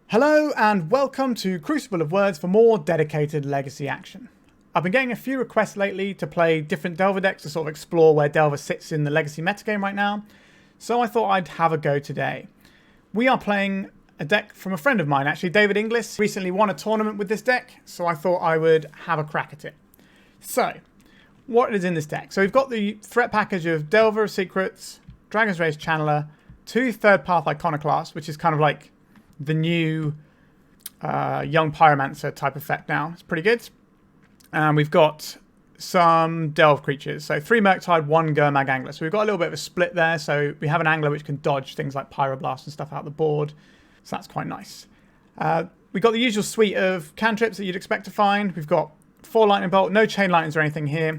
Hello and welcome to Crucible of Words for more dedicated Legacy action. I've been getting a few requests lately to play different Delver decks to sort of explore where Delver sits in the Legacy metagame right now, so I thought I'd have a go today. We are playing a deck from a friend of mine, actually. David Inglis recently won a tournament with this deck, so I thought I would have a crack at it. So, what is in this deck? So we've got the threat package of Delver of Secrets, Dragon's Rage Channeler, 2 Third Path Iconoclast, which is kind of like the new young pyromancer type effect now. It's pretty good. And we've got some delve creatures. So 3 Murktide, 1 Gurmag Angler. So we've got a little bit of a split there. So we have an angler which can dodge things like Pyroblast and stuff out the board. So that's quite nice. We've got the usual suite of cantrips that you'd expect to find. We've got 4 Lightning Bolt, no Chain Lightnings or anything here.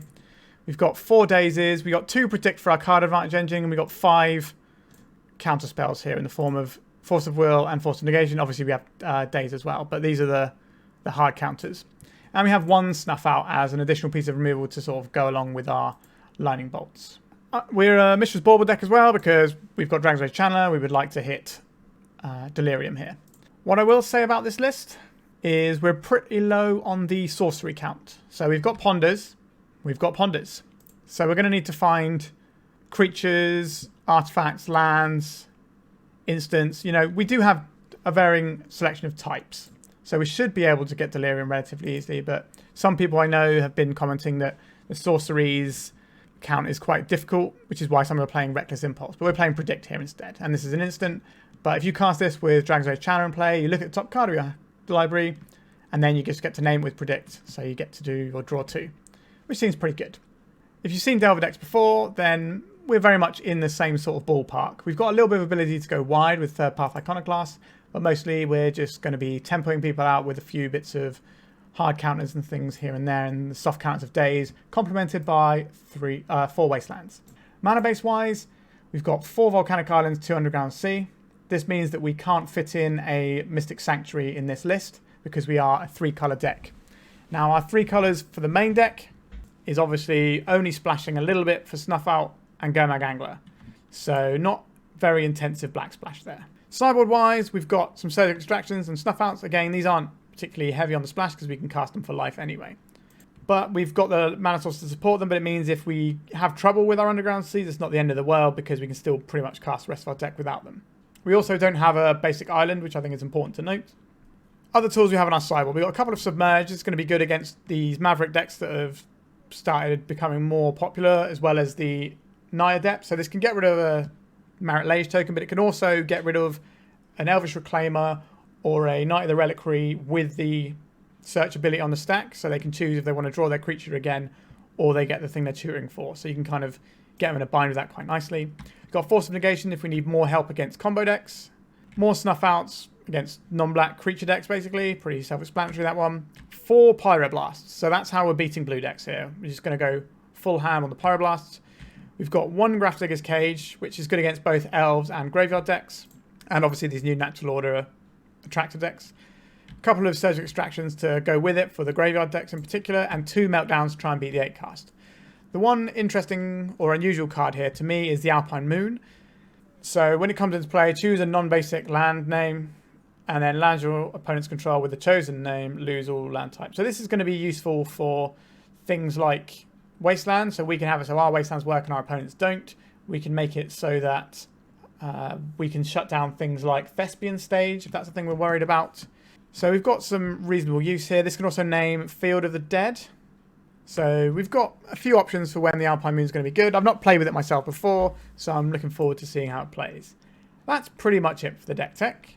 We've got 4 Dazes. We've got 2 Predict for our card advantage engine. And we've got 5 counter spells here in the form of Force of Will and Force of Negation. Obviously, we have Daze as well, but these are the hard counters. And we have 1 Snuff Out as an additional piece of removal to sort of go along with our Lightning Bolts. We're a Mishra's Bauble deck as well because we've got Dragon's Rage Channeler. We would like to hit Delirium here. What I will say about this list is we're pretty low on the sorcery count. So we've got Ponders. We've got Ponders. So we're going to need to find creatures, artifacts, lands, instance. You know, we do have a varying selection of types, so we should be able to get Delirium relatively easily, but some people I know have been commenting that the sorceries count is quite difficult, which is why some are playing Reckless Impulse, but we're playing Predict here instead, and this is an instant. But if you cast this with Dragon's Rage Channeler in play, you look at the top card of your library, and then you just get to name it with Predict, so you get to do or draw 2, which seems pretty good. If you've seen Delver decks before, then we're very much in the same sort of ballpark. We've got a little bit of ability to go wide with Third Path Iconoclast, but mostly we're just going to be tempoing people out with a few bits of hard counters and things here and there, and the soft counters of Daze, complemented by 4 Wastelands. Mana base wise, we've got 4 Volcanic Islands, 2 Underground Sea. This means that we can't fit in a Mystic Sanctuary in this list because we are a 3-color deck. Now our 3 colors for the main deck is obviously only splashing a little bit for Snuff Out and Gurmag Angler. So not very intensive black splash there. Sideboard wise, we've got some Surgical Extractions and Snuff Outs. Again, these aren't particularly heavy on the splash because we can cast them for life anyway. But we've got the mana source to support them, but it means if we have trouble with our Underground Seas, it's not the end of the world because we can still pretty much cast the rest of our deck without them. We also don't have a basic island, which I think is important to note. Other tools we have on our sideboard, we've got a couple of Submerge. It's going to be good against these Maverick decks that have started becoming more popular, as well as the Naya Adept. So this can get rid of a Merit Lage token, but it can also get rid of an Elvish Reclaimer or a Knight of the Reliquary with the search ability on the stack, so they can choose if they want to draw their creature again or they get the thing they're tutoring for. So you can kind of get them in a bind with that quite nicely. We've got Force of Negation if we need more help against combo decks. More Snuff Outs against non-black creature decks, basically. Pretty self-explanatory, that one. 4 Pyroblasts. So that's how we're beating blue decks here. We're just going to go full ham on the Pyroblasts. We've got 1 Grafdigger's Cage, which is good against both elves and graveyard decks. And obviously these new Natural Order attractor decks. A couple of Surgical Extractions to go with it for the graveyard decks in particular. And 2 Meltdowns to try and beat the 8 cast. The one interesting or unusual card here to me is the Alpine Moon. So when it comes into play, choose a non-basic land name. And then land your opponent's control with the chosen name, lose all land types. So this is going to be useful for things like Wasteland, so we can have it so our Wastelands work and our opponents don't. We can make it so that we can shut down things like Thespian Stage, if that's the thing we're worried about. So we've got some reasonable use here. This can also name Field of the Dead. So we've got a few options for when the Alpine Moon is going to be good. I've not played with it myself before, so I'm looking forward to seeing how it plays. That's pretty much it for the deck tech.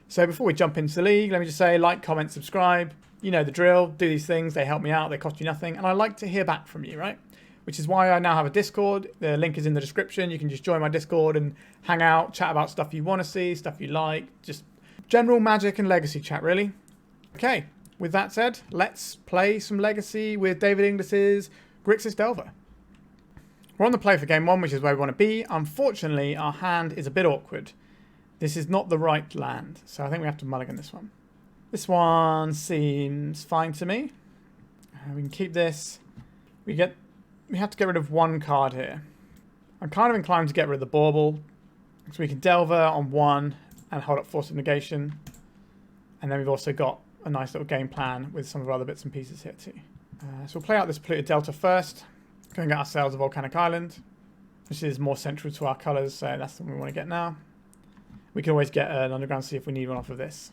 So before we jump into the league, let me just say, like, comment, subscribe. You know the drill. Do these things. They help me out. They cost you nothing. And I like to hear back from you, right? Which is why I now have a Discord. The link is in the description. You can just join my Discord and hang out, chat about stuff you want to see, stuff you like. Just general Magic and Legacy chat, really. Okay, with that said, let's play some Legacy with David Inglis's Grixis Delver. We're on the play for game 1, which is where we want to be. Unfortunately, our hand is a bit awkward. This is not the right land, so I think we have to mulligan this one. This one seems fine to me. We can keep this. We have to get rid of 1 card here. I'm kind of inclined to get rid of the Bauble. So we can Delver on 1 and hold up Force of Negation. And then we've also got a nice little game plan with some of our other bits and pieces here too. So we'll play out this Polluted Delta first. Go and get ourselves a Volcanic Island, which is more central to our colours, so that's the one we want to get now. We can always get an Underground Sea if we need one off of this.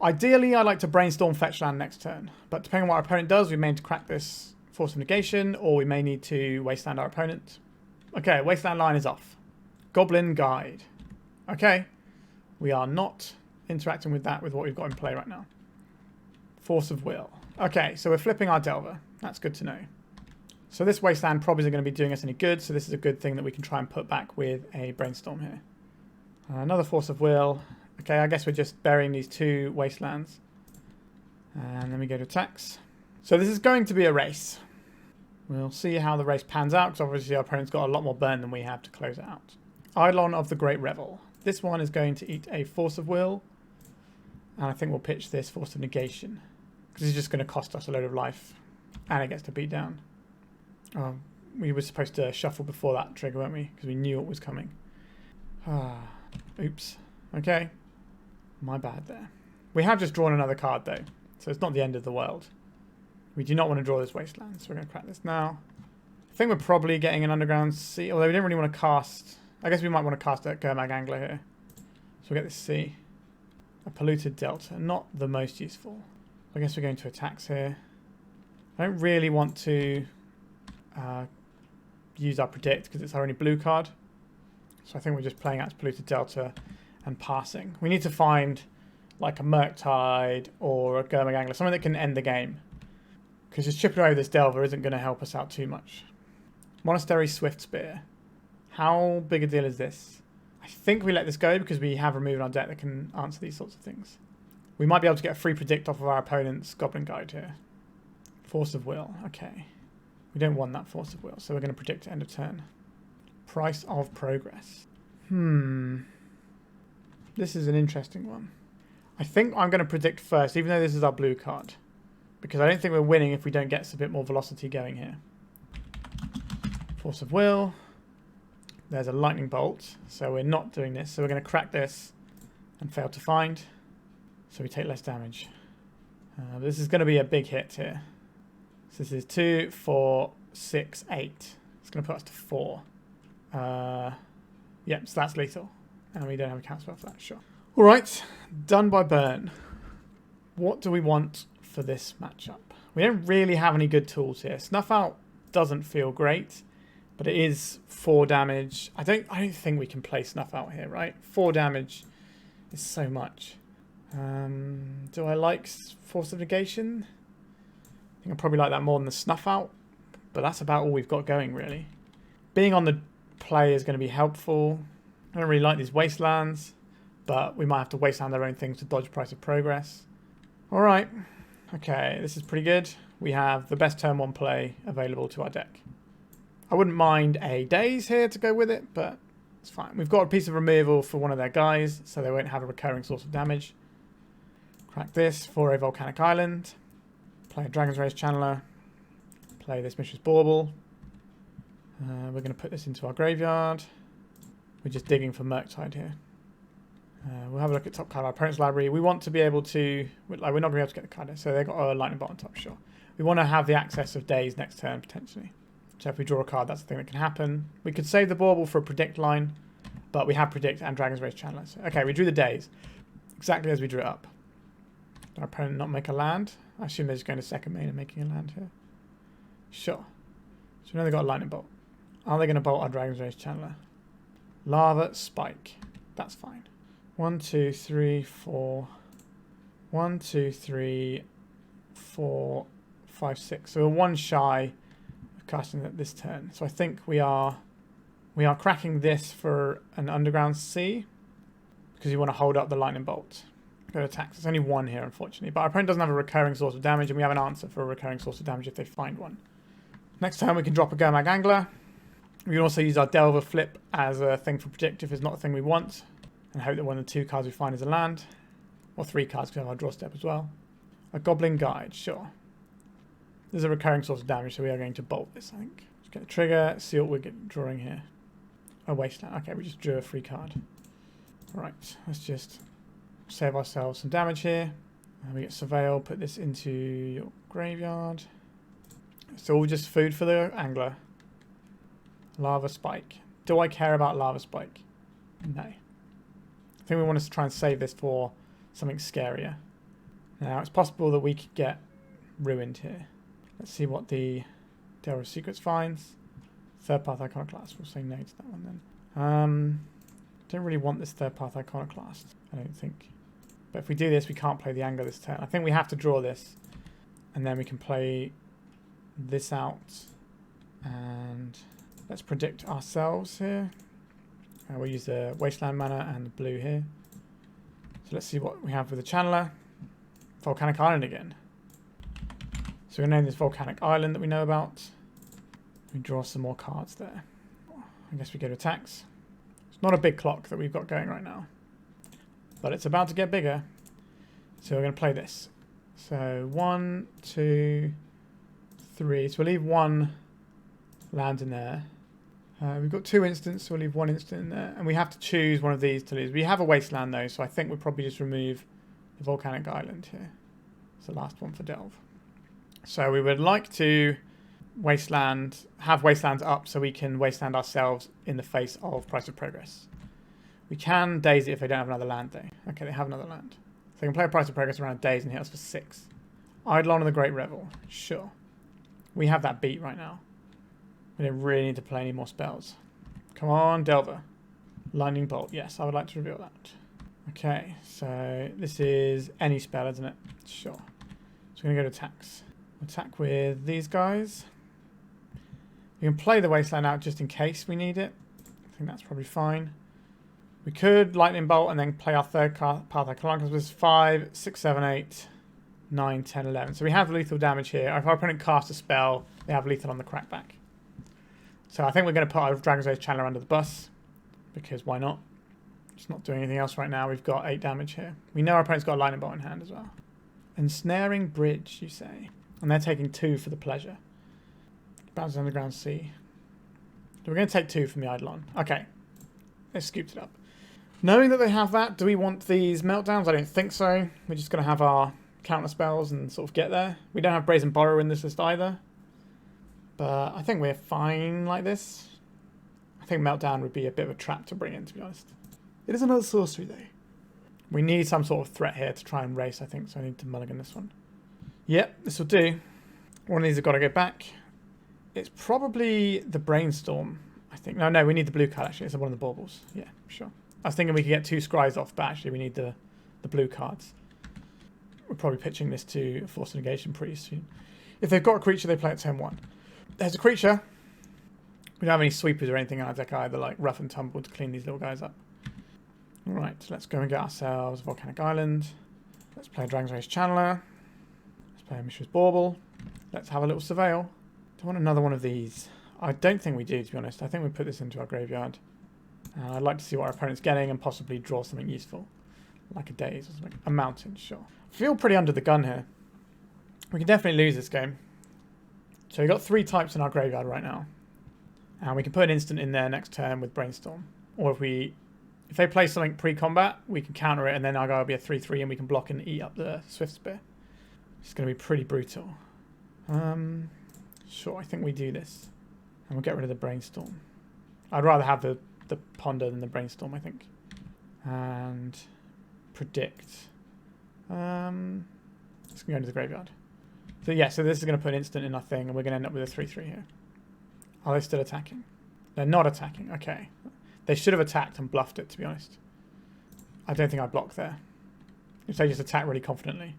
Ideally, I like to Brainstorm fetch land next turn, but depending on what our opponent does, we may need to crack this Force of Negation, or we may need to Wasteland our opponent. Okay, Wasteland line is off. Goblin Guide. Okay, we are not interacting with that with what we've got in play right now. Force of Will. Okay, so we're flipping our Delver. That's good to know. So this Wasteland probably isn't going to be doing us any good, so this is a good thing that we can try and put back with a Brainstorm here. Another Force of Will. Okay, I guess we're just burying these 2 Wastelands. And then we go to attacks. So this is going to be a race. We'll see how the race pans out, because obviously our opponent's got a lot more burn than we have to close it out. Eidolon of the Great Revel. This one is going to eat a Force of Will. And I think we'll pitch this Force of Negation, because it's just going to cost us a load of life. And it gets to beat down. Oh, we were supposed to shuffle before that trigger, weren't we? Because we knew it was coming. Oops. Okay. My bad there. We have just drawn another card, though. So it's not the end of the world. We do not want to draw this Wasteland, so we're going to crack this now. I think we're probably getting an Underground Sea, although we didn't really want to cast... I guess we might want to cast a Gurmag Angler here. So we'll get this Sea. A Polluted Delta. Not the most useful. I guess we're going to attacks here. I don't really want to use our Predict because it's our only blue card. So I think we're just playing out to Polluted Delta and passing. We need to find like a Murktide or a Gurmag Angler, something that can end the game. Because just chipping away with this Delver isn't going to help us out too much. Monastery Swift Spear. How big a deal is this? I think we let this go because we have removed our deck that can answer these sorts of things. We might be able to get a free Predict off of our opponent's Goblin Guide here. Force of Will. Okay. We don't want that Force of Will, so we're going to predict end of turn. Price of Progress. This is an interesting one. I think I'm going to predict first, even though this is our blue card. Because I don't think we're winning if we don't get a bit more velocity going here. Force of Will. There's a Lightning Bolt, so we're not doing this. So we're going to crack this and fail to find. So we take less damage. This is going to be a big hit here. So this is 2, 4, 6, 8. It's going to put us to 4. Yep, so that's lethal. And we don't have a counter spell for that, sure. Alright, done by burn. What do we want for this matchup? We don't really have any good tools here. Snuff Out doesn't feel great, but it is 4 damage. I don't think we can play Snuff Out here, right? 4 damage is so much. Do I like Force of Negation? I think I probably like that more than the Snuff Out, but that's about all we've got going, really. Being on the play is going to be helpful. I don't really like these Wastelands, but we might have to Wasteland our own things to dodge Price of Progress. Alright, okay, this is pretty good. We have the best turn 1 play available to our deck. I wouldn't mind a Daze here to go with it, but it's fine. We've got a piece of removal for one of their guys, so they won't have a recurring source of damage. Crack this for a Volcanic Island. Play a Dragon's Rage Channeler. Play this Mishra's Bauble. We're going to put this into our graveyard. We're just digging for Murktide here. We'll have a look at top card of our opponent's library. We want to be able to... we're not going to be able to get the card here, so they've got a Lightning Bolt on top, sure. We want to have the access of Daze next turn, potentially. So if we draw a card, that's the thing that can happen. We could save the Bauble for a Predict line, but we have Predict and Dragon's Rage Channeler. So, okay, we drew the Daze. Exactly as we drew it up. Did our opponent not make a land? I assume they're just going to second main and making a land here. Sure. So we know they've got a Lightning Bolt. Are they going to bolt our Dragon's Rage Channeler? Lava Spike. That's fine. 1, 2, 3, 4. 1, 2, 3, 4, 5, 6. So we're 1 shy of casting it this turn. So I think we are cracking this for an Underground Sea because you want to hold up the Lightning Bolt. Go to attacks. There's only 1 here, unfortunately. But our opponent doesn't have a recurring source of damage, and we have an answer for a recurring source of damage if they find one. Next turn we can drop a Gurmag Angler. We can also use our Delver flip as a thing for Predict if it's not a thing we want. And hope that one of the 2 cards we find is a land. Or 3 cards because we have our draw step as well. A Goblin Guide, sure. There's a recurring source of damage, so we are going to bolt this, I think. Let's get the trigger, see what we're drawing here. A Wasteland. Okay, we just drew a free card. Right, let's just save ourselves some damage here. And we get Surveil, put this into your graveyard. It's all just food for the angler. Lava Spike. Do I care about Lava Spike? No. I think we want to try and save this for something scarier. Now, it's possible that we could get ruined here. Let's see what the Delver of Secrets finds. Third Path Iconoclast. We'll say no to that one then. Don't really want this Third Path Iconoclast, I don't think. But if we do this, we can't play the Angler this turn. I think we have to draw this. And then we can play this out. And let's predict ourselves here. We'll use the Wasteland mana and the blue here. So let's see what we have with the Channeler. Volcanic Island again. So we're going to name this Volcanic Island that we know about. We draw some more cards there. I guess we go to attacks. It's not a big clock that we've got going right now. But it's about to get bigger. So we're going to play this. So 1, 2, 3. So we'll leave one land in there. We've got 2 instants, so we'll leave 1 instant in there. And we have to choose one of these to lose. We have a Wasteland though, so I think we'll probably just remove the Volcanic Island here. It's the last one for Delve. So we would like to have Wastelands up so we can Wasteland ourselves in the face of Price of Progress. We can Daze it if they don't have another land though. Okay, they have another land. So they can play a Price of Progress around a Daze and hit us for 6. Eidolon and the Great Revel. Sure. We have that beat right now. We don't really need to play any more spells. Come on, Delver. Lightning Bolt. Yes, I would like to reveal that. Okay, so this is any spell, isn't it? Sure. So we're going to go to attacks. Attack with these guys. We can play the Wasteland out just in case we need it. I think that's probably fine. We could Lightning Bolt and then play our third path Iconoclast, because there's 5, 6, 7, 8, 9, 10, 11. So we have lethal damage here. If our opponent casts a spell, they have lethal on the crackback. So I think we're going to put our Dragon's Rage Channeler under the bus, because why not? It's not doing anything else right now. We've got 8 damage here. We know our opponent's got a Lightning Bolt in hand as well. Ensnaring Bridge, you say. And they're taking 2 for the pleasure. Bounces Underground Sea. So we're going to take 2 from the Eidolon. Okay. They scooped it up. Knowing that they have that, do we want these Meltdowns? I don't think so. We're just going to have our counter spells and sort of get there. We don't have Brazen Borrower in this list either. But I think we're fine like this. I think Meltdown would be a bit of a trap to bring in, to be honest. It is another sorcery, though. We need some sort of threat here to try and race, I think, so I need to mulligan this one. Yep, this will do. One of these have got to go back. It's probably the Brainstorm, I think. No, we need the blue card, actually. It's one of the baubles. Yeah, sure. I was thinking we could get 2 scries off, but actually we need the blue cards. We're probably pitching this to Force of Negation pretty soon. If they've got a creature, they play at turn 1. There's a creature. We don't have any sweepers or anything in our deck either, like Rough and Tumble to clean these little guys up. Alright, so let's go and get ourselves Volcanic Island. Let's play Dragon's Rage Channeler. Let's play Mishra's Bauble. Let's have a little Surveil. Do I want another one of these? I don't think we do, to be honest. I think we put this into our graveyard. I'd like to see what our opponent's getting and possibly draw something useful. Like a Daze or something. A Mountain, sure. I feel pretty under the gun here. We can definitely lose this game. So we've got 3 types in our graveyard right now. And we can put an instant in there next turn with Brainstorm. Or if they play something pre-combat, we can counter it and then our guy will be a 3-3 and we can block and eat up the Swift Spear. It's going to be pretty brutal. Sure, I think we do this. And we'll get rid of the Brainstorm. I'd rather have the Ponder than the Brainstorm, I think. And predict. Let's go into the graveyard. So yeah, so this is going to put an instant in our thing and we're going to end up with a 3-3 here. Are they still attacking? They're not attacking, okay. They should have attacked and bluffed it, to be honest. I don't think I blocked there. If they just attack really confidently.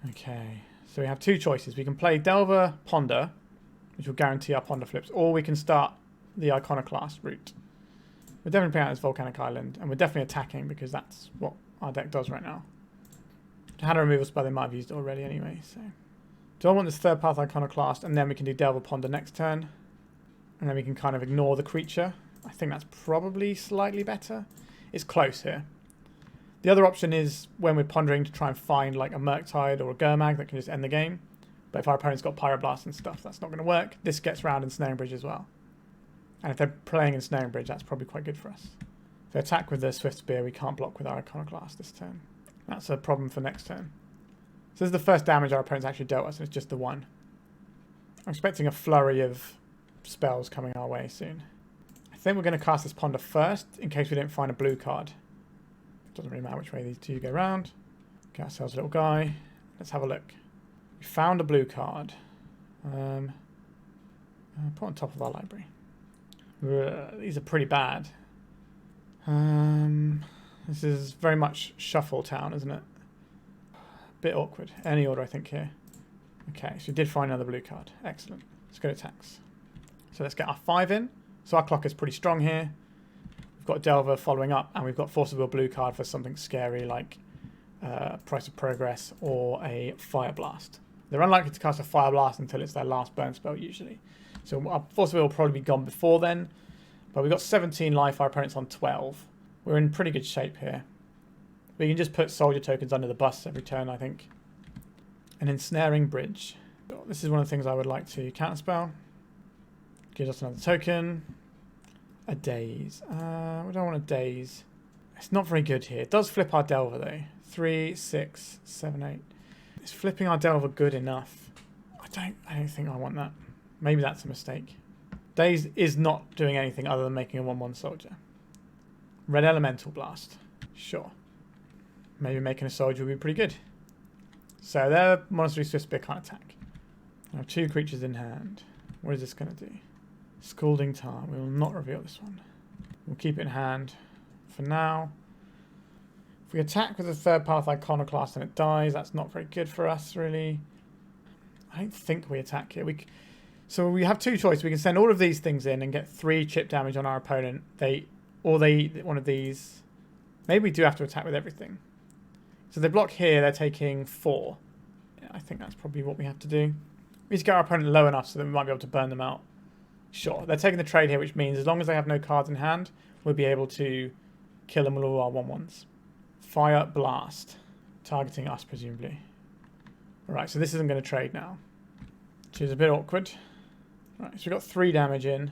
Okay, so we have 2 choices. We can play Delver Ponder, which will guarantee our Ponder flips, or we can start the Iconoclast route. We're definitely playing out this Volcanic Island, and we're definitely attacking because that's what our deck does right now. I had a removal spell, they might have used it already anyway, so. Do I want this third path Iconoclast, and then we can do Delver Ponder next turn, and then we can kind of ignore the creature. I think that's probably slightly better. It's close here. The other option is when we're pondering to try and find like a Murktide or a Gurmag that can just end the game. But if our opponent's got Pyroblast and stuff, that's not going to work. This gets round in Snaring Bridge as well. And if they're playing in Snaring Bridge, that's probably quite good for us. If they attack with the Swift Spear, we can't block with our Iconoclast this turn. That's a problem for next turn. So this is the first damage our opponent's actually dealt us, and it's just the one. I'm expecting a flurry of spells coming our way soon. I think we're going to cast this Ponder first, in case we don't find a blue card. Doesn't really matter which way these two go round. Get ourselves a little guy. Let's have a look. We found a blue card. Put on top of our library. These are pretty bad. This is very much Shuffle Town, isn't it? Bit awkward. Any order, I think, here. Okay, so we did find another blue card. Excellent. Let's go to attacks. So let's get our 5 in. So our clock is pretty strong here. We've got Delver following up, and we've got Force of Will blue card for something scary like Price of Progress or a Fire Blast. They're unlikely to cast a Fire Blast until it's their last burn spell, usually. So our Force of Will will probably be gone before then. But we've got 17 life, our opponent's on 12. We're in pretty good shape here. We can just put soldier tokens under the bus every turn, I think. An Ensnaring Bridge. This is one of the things I would like to counterspell. Gives us another token. A Daze. We don't want a Daze. It's not very good here. It does flip our Delver though. 3, 6, 7, 8. Is flipping our Delver good enough? I don't think I want that. Maybe that's a mistake. Daze is not doing anything other than making a 1/1 soldier. Red Elemental Blast. Sure. Maybe making a soldier would be pretty good. So their Monastery Swift Spear can't attack. I have 2 creatures in hand. What is this going to do? Scalding Tarn. We will not reveal this one. We'll keep it in hand for now. If we attack with a third path Iconoclast and it dies, that's not very good for us, really. I don't think we attack here. So we have 2 choices. We can send all of these things in and get 3 chip damage on our opponent. Or they eat one of these. Maybe we do have to attack with everything. So they block here, they're taking 4. Yeah, I think that's probably what we have to do. We need to get our opponent low enough so that we might be able to burn them out. Sure, they're taking the trade here, which means as long as they have no cards in hand, we'll be able to kill them with all our 1/1s. Fire Blast. Targeting us, presumably. Alright, so this isn't going to trade now. Which is a bit awkward. Right, so we've got 3 damage in.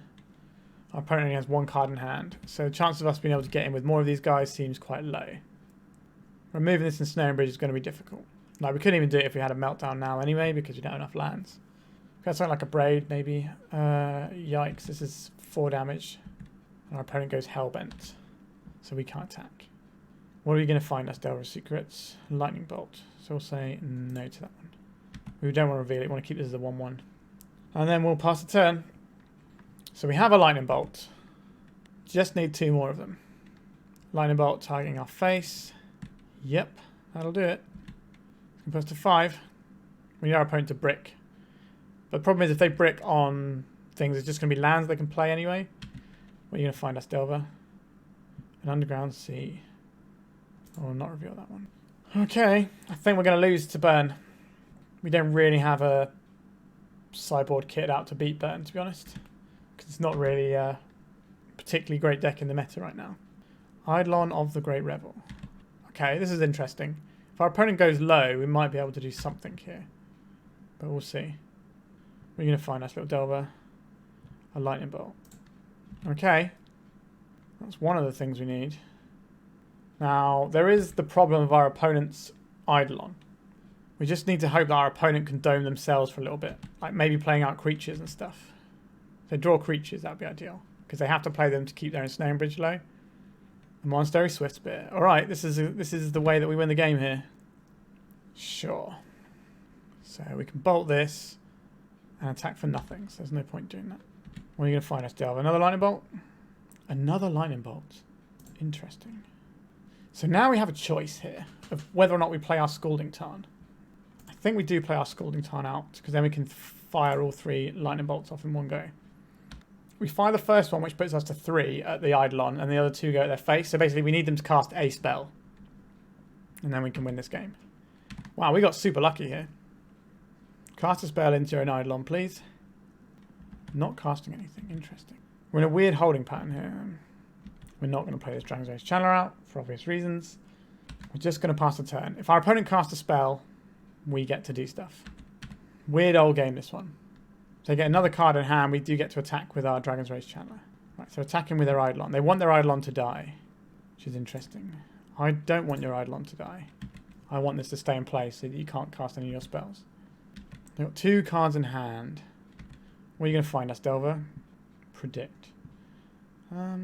Our opponent only has 1 card in hand. So the chance of us being able to get in with more of these guys seems quite low. Removing this in Snaring Bridge is going to be difficult. Like, we couldn't even do it if we had a Meltdown now anyway, because we don't have enough lands. We've got something like a Braid, maybe. Yikes, this is 4 damage. And our opponent goes Hellbent. So we can't attack. What are we going to find us? Delver Secrets. Lightning Bolt. So we'll say no to that one. We don't want to reveal it. We want to keep this as a 1/1. And then we'll pass the turn. So we have a Lightning Bolt. Just need 2 more of them. Lightning Bolt targeting our face. Yep, that'll do it. Goes to 5. We need our opponent to brick. But the problem is if they brick on things, it's just going to be lands they can play anyway. Where are you going to find us, Delver? An Underground Sea. I will not reveal that one. Okay, I think we're going to lose to Burn. We don't really have a sideboard kit out to beat Burn, to be honest. Because it's not really a particularly great deck in the meta right now. Eidolon of the Great Revel. Okay, this is interesting. If our opponent goes low, we might be able to do something here. But we'll see. We're going to find us, little Delver. A Lightning Bolt. Okay. That's one of the things we need. Now, there is the problem of our opponent's Eidolon. We just need to hope that our opponent can dome themselves for a little bit. Like maybe playing out creatures and stuff. If they draw creatures, that would be ideal. Because they have to play them to keep their Ensnaring Bridge low. A Monastery Swift Spear. Alright, this is the way that we win the game here. Sure. So we can bolt this and attack for nothing. So there's no point doing that. What are you going to find us, Delver? Another Lightning Bolt? Another Lightning Bolt. Interesting. So now we have a choice here of whether or not we play our Scalding Tarn. I think we do play our Scalding Tarn out because then we can fire all 3 Lightning Bolts off in one go. We fire the first one, which puts us to 3 at the Eidolon, and the other 2 go at their face. So basically we need them to cast a spell. And then we can win this game. Wow, we got super lucky here. Cast a spell into an Eidolon, please. Not casting anything. Interesting. We're in a weird holding pattern here. We're not going to play this Dragon's Rage Channeler out, for obvious reasons. We're just going to pass the turn. If our opponent casts a spell, we get to do stuff. Weird old game, this one. So they get another card in hand, we do get to attack with our Dragon's Rage Channeler. Right, so attacking with their Eidolon. They want their Eidolon to die, which is interesting. I don't want your Eidolon to die. I want this to stay in place so that you can't cast any of your spells. They've got 2 cards in hand. What are you going to find us, Delver? Predict. I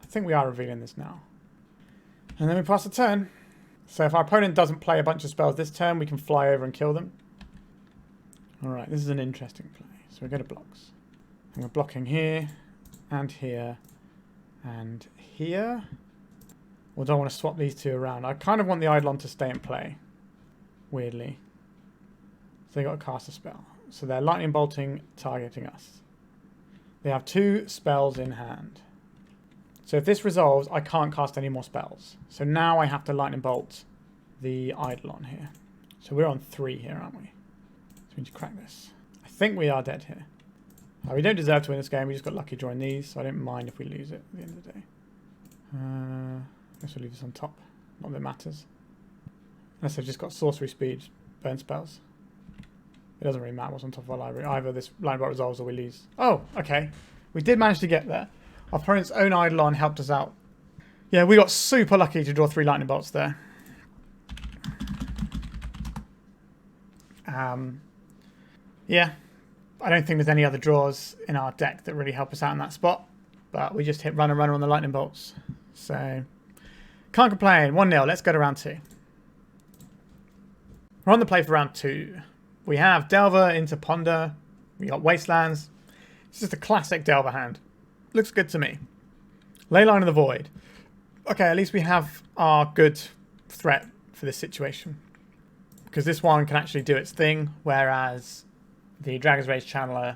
think we are revealing this now. And then we pass the turn. So if our opponent doesn't play a bunch of spells this turn, we can fly over and kill them. Alright, this is an interesting play. So we go to blocks. And we're blocking here, and here, and here. Or do I want to swap these 2 around? I kind of want the Eidolon to stay in play. Weirdly. So they got to cast a spell. So they're lightning bolting, targeting us. They have 2 spells in hand. So if this resolves, I can't cast any more spells. So now I have to lightning bolt the Eidolon here. So we're on 3 here, aren't we? So we need to crack this. I think we are dead here. We don't deserve to win this game. We just got lucky drawing these, so I don't mind if we lose it at the end of the day. I guess we'll leave this on top. Not that it matters. Unless they've just got sorcery speed, burn spells. It doesn't really matter what's on top of our library. Either this lightning bolt resolves or we lose. Oh, okay. We did manage to get there. Our opponent's own Eidolon helped us out. Yeah, we got super lucky to draw 3 lightning bolts there. Yeah. I don't think there's any other draws in our deck that really help us out in that spot. But we just hit runner on the lightning bolts. So, can't complain. 1-0. Let's go to round 2. We're on the play for round 2. We have Delver into Ponder. We got Wastelands. It's just a classic Delver hand. Looks good to me. Leyline of the Void. Okay, at least we have our good threat for this situation. Because this one can actually do its thing, whereas the Dragon's Rage Channeler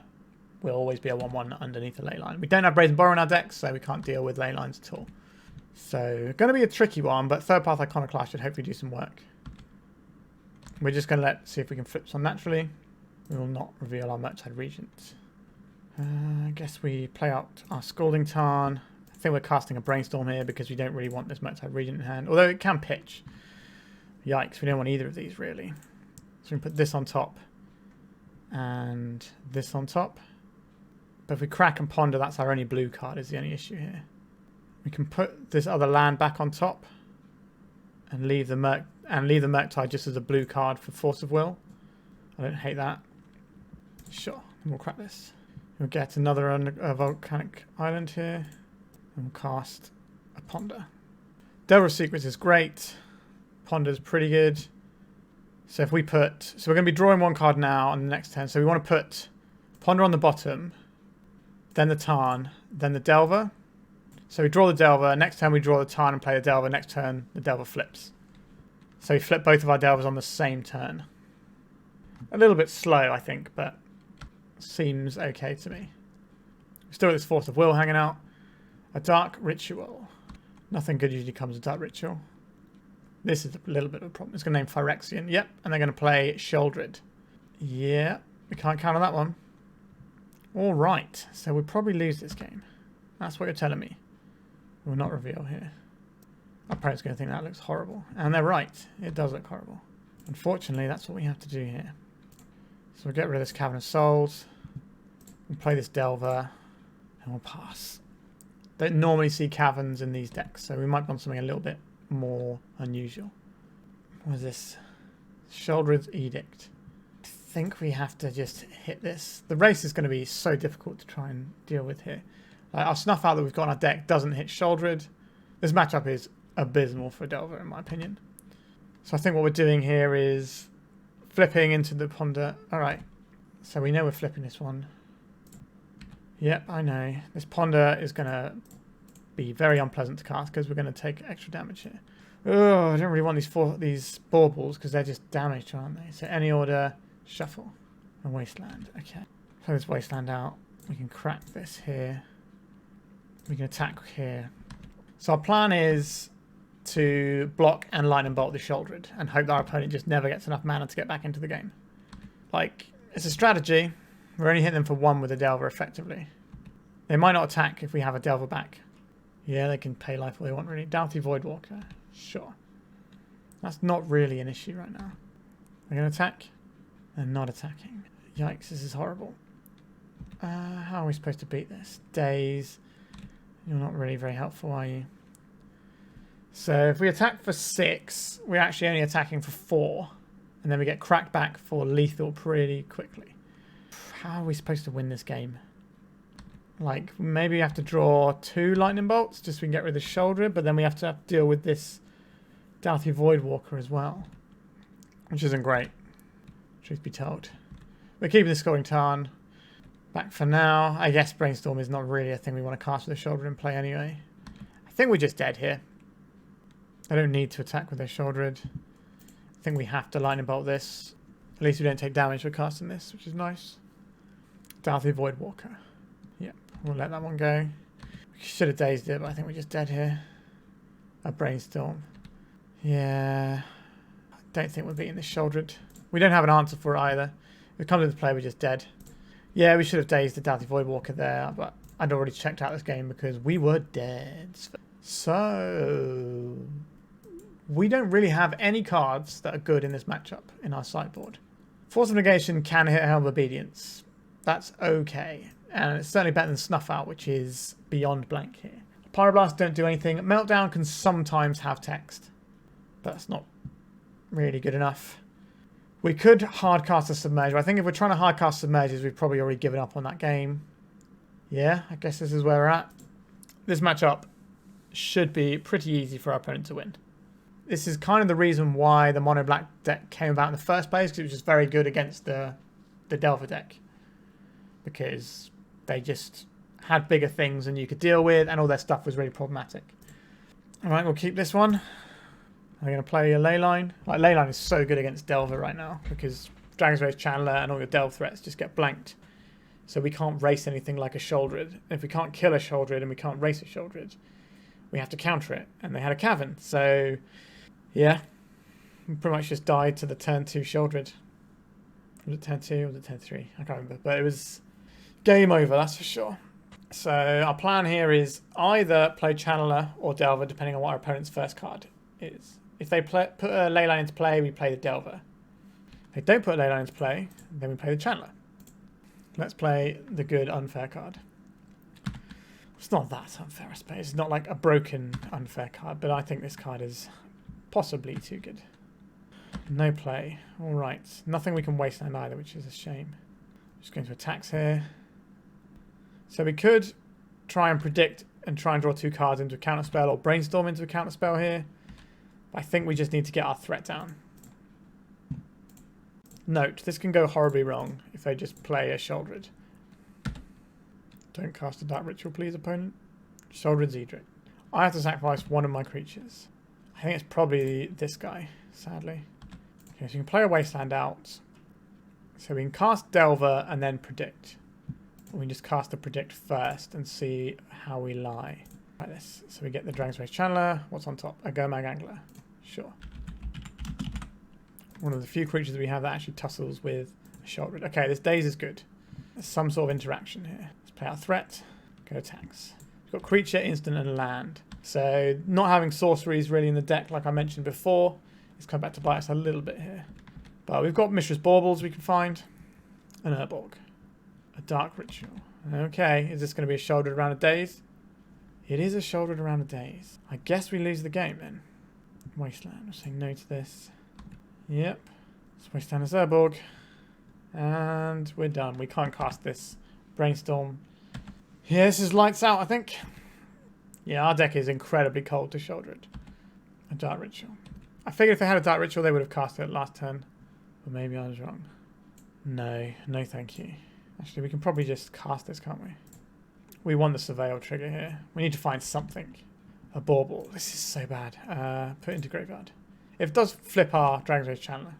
will always be a 1-1 underneath the Leyline. We don't have Brazen Borrow in our deck, so we can't deal with Leylines at all. So, going to be a tricky one, but Third Path Iconoclast should hopefully do some work. We're just going to see if we can flip some naturally. We will not reveal our Murktide Regent. I guess we play out our Scalding Tarn. I think we're casting a Brainstorm here because we don't really want this Murktide Regent in hand. Although it can pitch. Yikes, we don't want either of these really. So we can put this on top. And this on top. But if we crack and ponder, that's our only blue card is the only issue here. We can put this other land back on top. And leave the Murktide just as a blue card for Force of Will. I don't hate that. Sure, we'll crack this. We'll get another Volcanic Island here. And we'll cast a Ponder. Delver of Secrets is great. Ponder's pretty good. So if we put... So we're going to be drawing 1 card now on the next turn. So we want to put Ponder on the bottom. Then the Tarn. Then the Delver. So we draw the Delver. Next turn we draw the Tarn and play the Delver. Next turn the Delver flips. So we flip both of our Delvers on the same turn. A little bit slow, I think, but seems okay to me. Still got this Force of Will hanging out. A Dark Ritual. Nothing good usually comes with Dark Ritual. This is a little bit of a problem. It's going to name Phyrexian. Yep, and they're going to play Sheoldred. Yeah, we can't count on that one. All right, so we'll probably lose this game. That's what you're telling me. We'll not reveal here. Our opponent's going to think that looks horrible. And they're right. It does look horrible. Unfortunately, that's what we have to do here. So we'll get rid of this Cavern of Souls. We'll play this Delver. And we'll pass. Don't normally see caverns in these decks, so we might want something a little bit more unusual. What is this? Sheoldred's Edict. I think we have to just hit this. The race is going to be so difficult to try and deal with here. Our Snuff Out that we've got on our deck doesn't hit Sheoldred. This matchup is abysmal for Delver, in my opinion. So I think what we're doing here is flipping into the Ponder. Alright, so we know we're flipping this one. Yep, I know. This Ponder is going to be very unpleasant to cast because we're going to take extra damage here. Oh, I don't really want these baubles because they're just damaged, aren't they? So any order, shuffle. And Wasteland. Okay. Play this Wasteland out. We can crack this here. We can attack here. So our plan is to block and lightning bolt the Sheoldred and hope that our opponent just never gets enough mana to get back into the game. Like, it's a strategy. We're only hitting them for 1 with a Delver effectively. They might not attack if we have a Delver back. Yeah, they can pay life all they want really. Doughty Voidwalker. Sure. That's not really an issue right now. They're going to attack. They're not attacking. Yikes, this is horrible. How are we supposed to beat this? Daze. You're not really very helpful, are you? So if we attack for 6, we're actually only attacking for 4. And then we get cracked back for lethal pretty quickly. How are we supposed to win this game? Like, maybe we have to draw 2 lightning bolts just so we can get rid of the shoulder, but then we have to deal with this Doughty Voidwalker as well. Which isn't great, truth be told. We're keeping the Scalding Tarn back for now. I guess Brainstorm is not really a thing we want to cast with the shoulder in play anyway. I think we're just dead here. I don't need to attack with their Shouldred. I think we have to lightning bolt this. At least we don't take damage for casting this, which is nice. Doughty Voidwalker. Yep, we'll let that one go. We should have dazed it, but I think we're just dead here. A Brainstorm. Yeah. I don't think we're beating this Shouldred. We don't have an answer for it either. If it comes into play, we're just dead. Yeah, we should have dazed the Doughty Voidwalker there, but I'd already checked out this game because we were dead. So we don't really have any cards that are good in this matchup in our sideboard. Force of Negation can hit Helm of Obedience. That's okay. And it's certainly better than Snuff Out, which is beyond blank here. Pyroblast don't do anything. Meltdown can sometimes have text. But that's not really good enough. We could hardcast a Submerge. But I think if we're trying to hardcast Submerges, we've probably already given up on that game. Yeah, I guess this is where we're at. This matchup should be pretty easy for our opponent to win. This is kind of the reason why the mono black deck came about in the first place, because it was just very good against the Delver deck. Because they just had bigger things than you could deal with, and all their stuff was really problematic. Alright, we'll keep this one. I'm going to play a Leyline. Like, Leyline is so good against Delver right now, because Dragon's Rage Channeler and all your Delve threats just get blanked. So we can't race anything like a Shouldred. If we can't kill a Shouldred and we can't race a Shouldred, we have to counter it. And they had a Cavern, so yeah, we pretty much just died to the turn 2 Shouldred. Was it turn 2 or was it turn 3? I can't remember, but it was game over, that's for sure. So our plan here is either play Channeler or Delver, depending on what our opponent's first card is. If they put a Leyline into play, we play the Delver. If they don't put a Leyline into play, then we play the Channeler. Let's play the good unfair card. It's not that unfair, I suppose. It's not like a broken unfair card, but I think this card is possibly too good. No play. All right. Nothing we can Wasteland either, which is a shame. Just going to attacks here. So we could try and predict and try and draw 2 cards into a counterspell, or Brainstorm into a counterspell here. But I think we just need to get our threat down. Note, this can go horribly wrong if they just play a Shouldred. Don't cast a Dark Ritual, please, opponent. Shouldred Zedric. I have to sacrifice one of my creatures. I think it's probably this guy, sadly. Okay, so you can play a Wasteland out. So we can cast Delver and then predict. Or we can just cast a predict first and see how we lie. Like this. So we get the Dragon's Rage Channeler. What's on top? A Gurmag Angler. Sure. One of the few creatures we have that actually tussles with a Shouldred. Okay, this Daze is good. There's some sort of interaction here. Let's play our threat. Go attacks. We've got creature, instant, and land. So not having sorceries really in the deck, like I mentioned before, is come back to bite us a little bit here. But we've got Mishra's Baubles we can find. An Urborg. A Dark Ritual. Okay, is this going to be a Shouldered around a Daze? It is a Shouldered around a Daze. I guess we lose the game then. Wasteland. I'll say no to this. Yep. Let's Wasteland as Urborg. And we're done. We can't cast this Brainstorm. Yeah, this is lights out, I think. Yeah, our deck is incredibly cold to Shouldred. A Dark Ritual. I figured if they had a Dark Ritual, they would have cast it last turn. But maybe I was wrong. No. No, thank you. Actually, we can probably just cast this, can't we? We want the Surveil trigger here. We need to find something. A Bauble. This is so bad. Put it into Graveyard. It does flip our Dragon's Rage Channeler.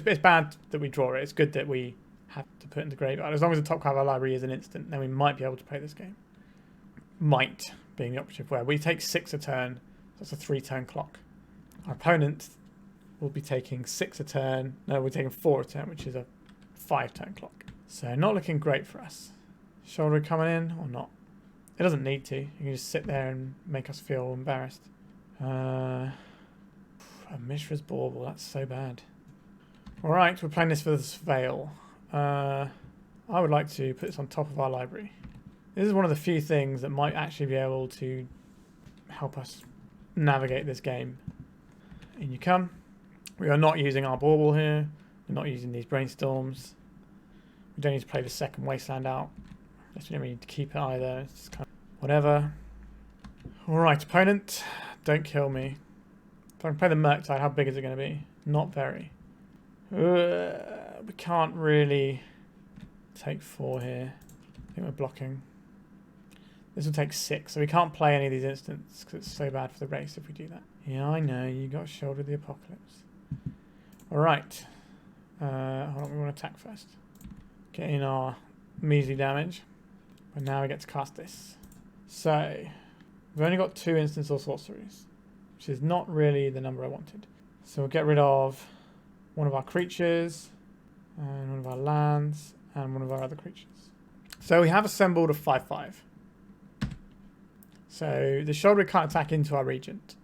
It's bad that we draw it. It's good that we have to put it into Graveyard. As long as the top card of our library is an instant, then we might be able to play this game. Might being the operative word. We take 6 a turn. So that's a 3-turn clock. Our opponent will be taking 6 a turn. No, we're taking 4 a turn, which is a 5-turn clock. So not looking great for us. Shoulder coming in or not? It doesn't need to. You can just sit there and make us feel embarrassed. A Mishra's Bauble. That's so bad. Alright, we're playing this for the Surveil. I would like to put this on top of our library. This is one of the few things that might actually be able to help us navigate this game. In you come. We are not using our Bauble here. We're not using these Brainstorms. We don't need to play the second Wasteland out. We don't need to keep it either. It's just kind of whatever. Alright, opponent. Don't kill me. If I can play the Murktide, how big is it going to be? Not very. We can't really take 4 here. I think we're blocking. This will take 6, so we can't play any of these instants because it's so bad for the race if we do that. Yeah, I know, you got shouldered the apocalypse. Alright. Hold on, we want to attack first. Get in our measly damage. But now we get to cast this. So, we've only got 2 instants or sorceries, which is not really the number I wanted. So we'll get rid of one of our creatures, and one of our lands, and one of our other creatures. So we have assembled a 5/5. So the shoulder can't attack into our regent.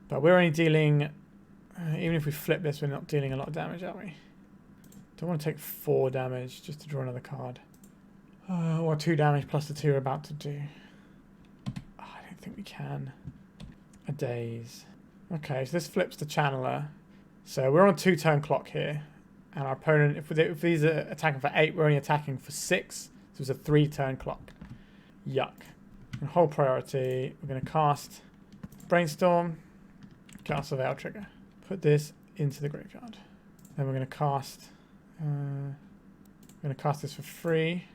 But we're only dealing, even if we flip this, we're not dealing a lot of damage, are we? Don't want to take 4 damage just to draw another card. Or 2 damage plus the 2 we're about to do. Oh, I don't think we can. A Daze. Okay, so this flips the channeler. So we're on a 2-turn clock here. And our opponent, if these are attacking for 8, we're only attacking for 6. So it's a 3-turn clock. Yuck. And hold priority. We're going to cast Brainstorm. Cast a Veil trigger. Put this into the graveyard. Then we're going to cast... we're going to cast this for free.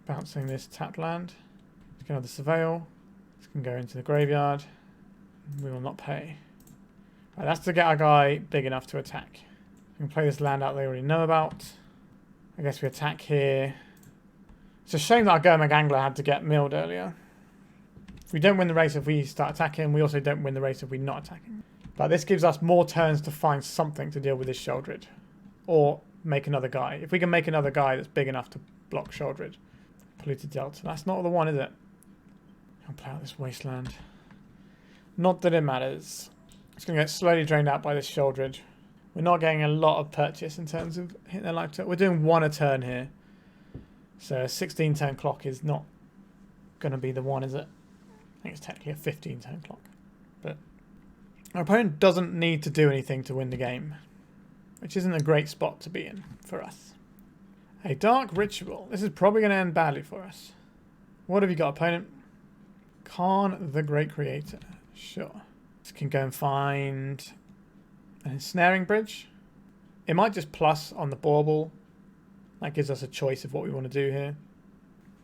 Bouncing this tapped land. It's going to have the Surveil. This can go into the graveyard. We will not pay. Right, that's to get our guy big enough to attack. We can play this land out they already know about. I guess we attack here. It's a shame that our Gurmag Angler had to get milled earlier. We don't win the race if we start attacking. We also don't win the race if we're not attacking. But this gives us more turns to find something to deal with this Sheoldred. Or make another guy. If we can make another guy that's big enough to block Sheoldred. Polluted Delta. That's not the one, is it? I'll play out this Wasteland. Not that it matters. It's going to get slowly drained out by this Sheoldred. We're not getting a lot of purchase in terms of hitting their life turn. We're doing 1 a turn here. So a 16-turn clock is not going to be the one, is it? I think it's technically a 15-turn clock. But our opponent doesn't need to do anything to win the game. Which isn't a great spot to be in for us. A Dark Ritual. This is probably going to end badly for us. What have you got, opponent? Karn the Great Creator. Sure. This can go and find an Ensnaring Bridge. It might just plus on the Bauble. That gives us a choice of what we want to do here.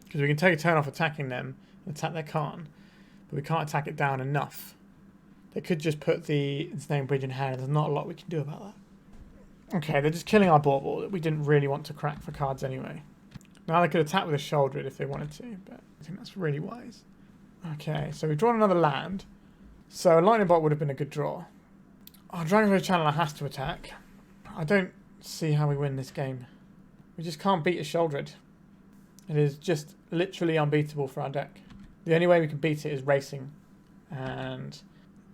Because we can take a turn off attacking them and attack their Karn. But we can't attack it down enough. They could just put the Ensnaring Bridge in hand. There's not a lot we can do about that. Okay, they're just killing our Bauble that we didn't really want to crack for cards anyway. Now they could attack with a Sheoldred if they wanted to, but I think that's really wise. Okay, so we've drawn another land. So a Lightning Bolt would have been a good draw. Our Dragon's Channeler has to attack. I don't see how we win this game. We just can't beat a Sheoldred. It is just literally unbeatable for our deck. The only way we can beat it is racing. And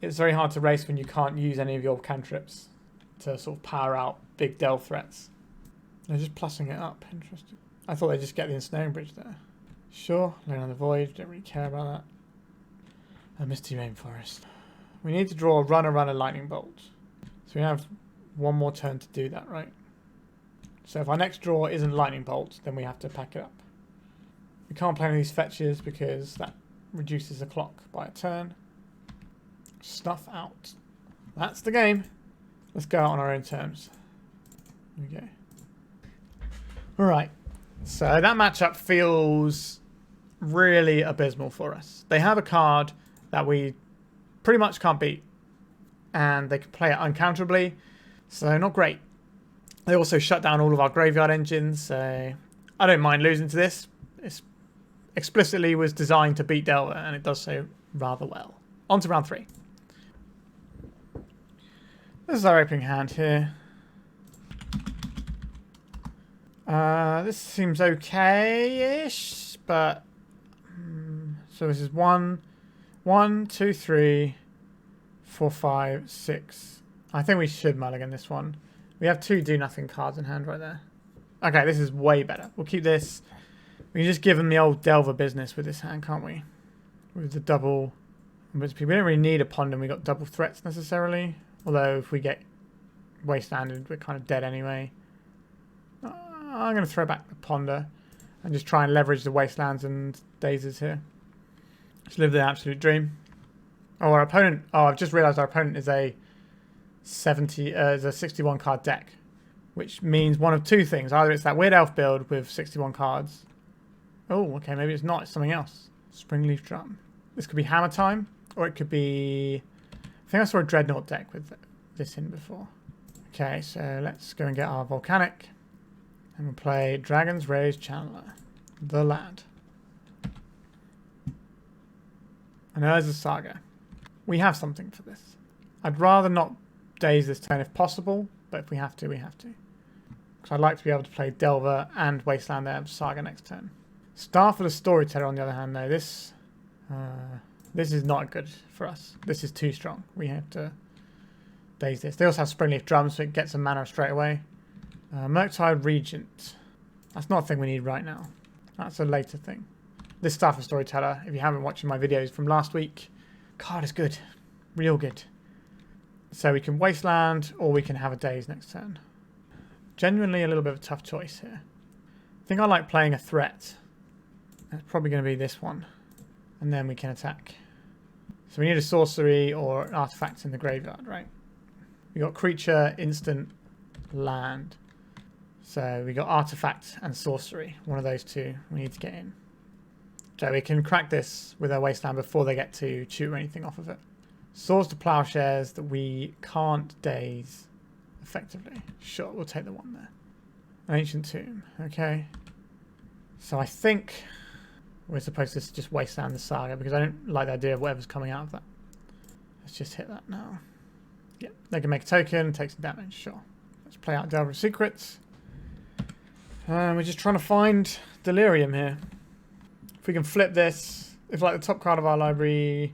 it's very hard to race when you can't use any of your cantrips to sort of power out big delve threats. They're just plussing it up. Interesting. I thought they'd just get the Ensnaring Bridge there. Sure, Lane on the Void. Don't really care about that. A Misty Rainforest. We need to draw a runner Lightning Bolt. So we have one more turn to do that, right? So if our next draw isn't Lightning Bolt, then we have to pack it up. We can't play any of these fetches because that reduces the clock by a turn. Snuff Out. That's the game. Let's go out on our own terms. Here we go. Alright. So that matchup feels really abysmal for us. They have a card that we pretty much can't beat. And they can play it uncounterably. So not great. They also shut down all of our graveyard engines. So I don't mind losing to this. It explicitly was designed to beat Delver. And it does so rather well. On to round 3. This is our opening hand here. This seems okay-ish, but so this is 1, 2, 3, 4, 5, 6. I think we should mulligan this one. We have 2 do-nothing cards in hand right there. Okay, this is way better. We'll keep this. We can just give them the old Delver business with this hand, can't we? With the double. We don't really need a pond and we got double threats necessarily. Although if we get Wastelanded, we're kind of dead anyway. I'm going to throw back the ponder and just try and leverage the Wastelands and Dazes here. Just live the absolute dream. Oh, our opponent. Oh, I've just realised our opponent is a 61 card deck, which means one of two things. Either it's that weird elf build with 61 cards. Oh, okay, maybe it's not. It's something else. Springleaf Drum. This could be Hammer Time, or it could be... I think I saw a Dreadnought deck with this in before. Okay, so let's go and get our Volcanic. And we'll play Dragon's Rage Channeler. The Lad. And there's a Saga. We have something for this. I'd rather not Daze this turn if possible, but if we have to, we have to. Because I'd like to be able to play Delver and Wasteland there, Saga next turn. Staff of the Storyteller, on the other hand, though, this is not good for us. This is too strong. We have to Daze this. They also have Springleaf Drum, so it gets a mana straight away. Murktide Regent. That's not a thing we need right now. That's a later thing. This Staff of Storyteller, if you haven't watched my videos from last week, card is good. Real good. So we can Wasteland, or we can have a Daze next turn. Genuinely a little bit of a tough choice here. I think I like playing a threat. That's probably going to be this one. And then we can attack. So we need a sorcery or an artifact in the graveyard, right? We got creature, instant, land. So we got artifact and sorcery. One of those two we need to get in. So we can crack this with our Wasteland before they get to chew anything off of it. Swords to Plowshares that we can't Daze effectively. Sure, we'll take the one there. An Ancient Tomb. Okay. So I think we're supposed to just Wasteland the Saga because I don't like the idea of whatever's coming out of that. Let's just hit that now. Yep, they can make a token, take some damage. Sure. Let's play out Delver of Secrets. We're just trying to find Delirium here. If we can flip this, if like the top card of our library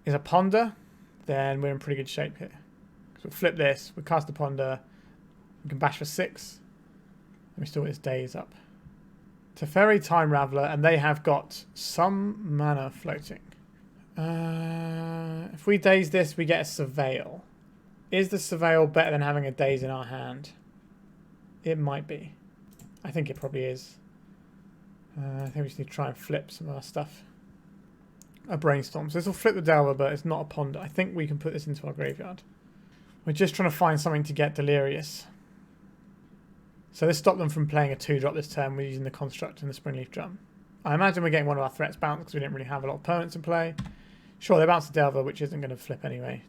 is a Ponder, then we're in pretty good shape here. So we'll flip this, we'll cast the Ponder, we can bash for 6, and we still get this Daze up. Teferi, Time Raveler, and they have got some mana floating. If we Daze this, we get a Surveil. Is the Surveil better than having a Daze in our hand? It might be. I think it probably is. I think we just need to try and flip some of our stuff. A Brainstorm. So this will flip the Delver, but it's not a Ponder. I think we can put this into our graveyard. We're just trying to find something to get Delirious. So this stopped them from playing a 2-drop this turn. We're using the Construct and the Springleaf Drum. I imagine we're getting one of our threats bounced because we didn't really have a lot of permanents in play. Sure, they bounced the Delver, which isn't going to flip anyway.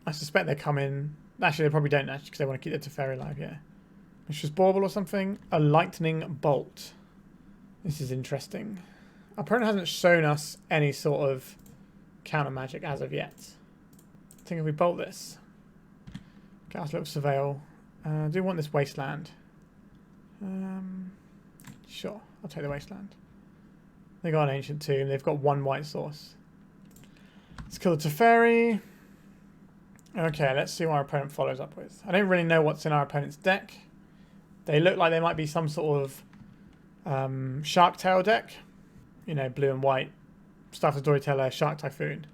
I suspect they come in... Actually, they probably don't actually because they want to keep the Teferi alive, yeah. Mishra's Bauble or something. A Lightning Bolt. This is interesting. Our opponent hasn't shown us any sort of counter magic as of yet. I think if we bolt this, get us a little Surveil. I do want this Wasteland. Sure, I'll take the Wasteland. They got an Ancient Tomb. They've got one white source. Let's kill the Teferi. Okay, let's see what our opponent follows up with. I don't really know what's in our opponent's deck. They look like they might be some sort of Shark Tail deck. You know, blue and white. Staff of Storyteller, Shark Typhoon.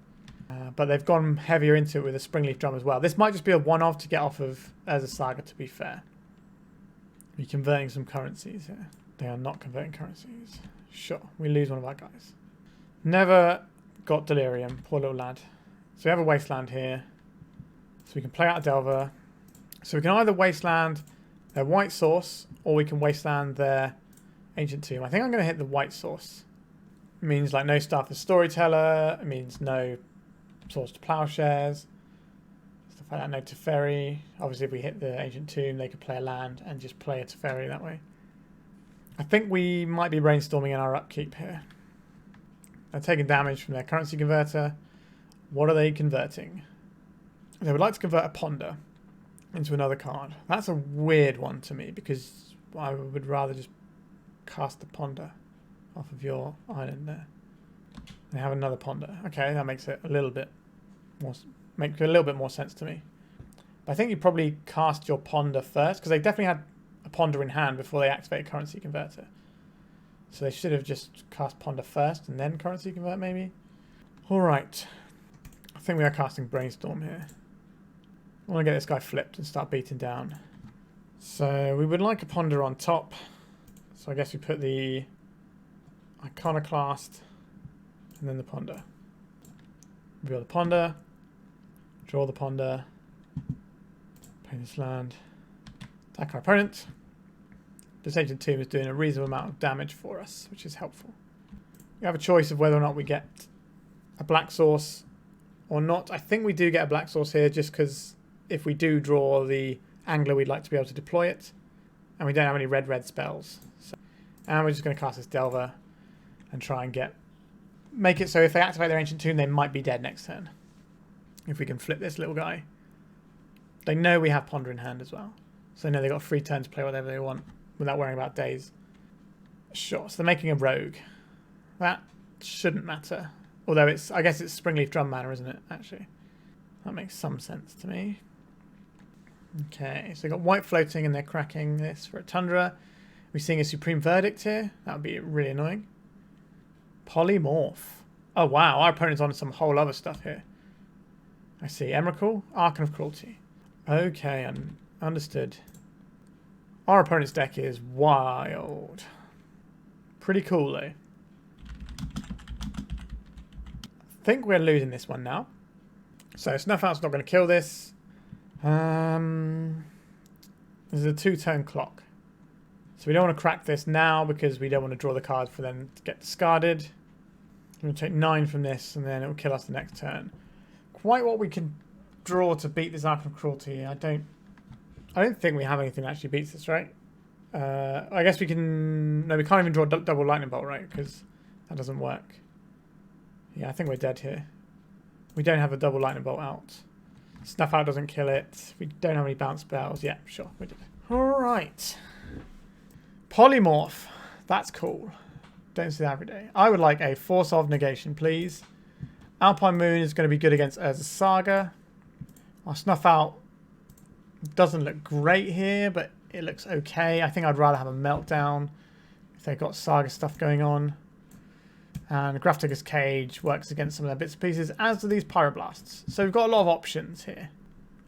But they've gone heavier into it with a Springleaf Drum as well. This might just be a one-off to get off of as a Saga, to be fair. We're converting some currencies here. They are not converting currencies. Sure, we lose one of our guys. Never got Delirium, poor little lad. So we have a Wasteland here. So we can play out a Delver. So we can either Wasteland their white source, or we can Wasteland their Ancient Tomb. I think I'm going to hit the white source. It means like no Staff of Storyteller. It means no Swords to Plowshares. Stuff like that, no Teferi. Obviously if we hit the Ancient Tomb, they could play a land and just play a Teferi that way. I think we might be brainstorming in our upkeep here. They're taking damage from their currency converter. What are they converting? They would like to convert a Ponder into another card. That's a weird one to me because I would rather just cast the Ponder off of your island there. They have another Ponder. Okay, that makes it a little bit more sense to me. But I think you probably cast your Ponder first because they definitely had a Ponder in hand before they activate Currency Converter. So they should have just cast Ponder first and then Currency Convert, maybe. Alright. I think we are casting Brainstorm here. I want to get this guy flipped and start beating down. So we would like a Ponder on top. So I guess we put the Iconoclast and then the Ponder. Reveal the Ponder. Draw the Ponder. Play this land. Attack our opponent. This Ancient Tomb is doing a reasonable amount of damage for us, which is helpful. We have a choice of whether or not we get a black source or not. I think we do get a black source here just because if we do draw the Angler, we'd like to be able to deploy it. And we don't have any red spells. So, and we're just going to cast this Delver and try and make it so if they activate their Ancient Tomb, they might be dead next turn. If we can flip this little guy. They know we have Ponder in hand as well. So they know they've got a free turn to play whatever they want without worrying about Daze. Sure, so they're making a Rogue. That shouldn't matter. Although I guess it's Springleaf Drum mana, isn't it, actually? That makes some sense to me. Okay, so they've got white floating and they're cracking this for a Tundra. We're seeing a Supreme Verdict here. That would be really annoying. Polymorph. Oh wow, our opponent's on some whole other stuff here. I see. Emrakul, Archon of Cruelty. Okay, understood. Our opponent's deck is wild. Pretty cool though. I think we're losing this one now. So Snuff Out's not going to kill this. There's a 2-turn clock. So we don't want to crack this now because we don't want to draw the card for them to get discarded. I'm going to take 9 from this and then it will kill us the next turn. Quite what we can draw to beat this Archon of Cruelty. I don't think we have anything that actually beats this, right? I guess we can... No, we can't even draw double Lightning Bolt, right? Because that doesn't work. Yeah, I think we're dead here. We don't have a double Lightning Bolt out. Snuff Out doesn't kill it. We don't have any bounce spells. Yeah, sure, we did. Alright. Polymorph. That's cool. Don't see that every day. I would like a Force of Negation, please. Alpine Moon is going to be good against Urza's Saga. Our Snuff Out doesn't look great here, but it looks okay. I think I'd rather have a Meltdown if they've got Saga stuff going on. And Grafdigger's Cage works against some of their bits and pieces, as do these Pyroblasts. So we've got a lot of options here.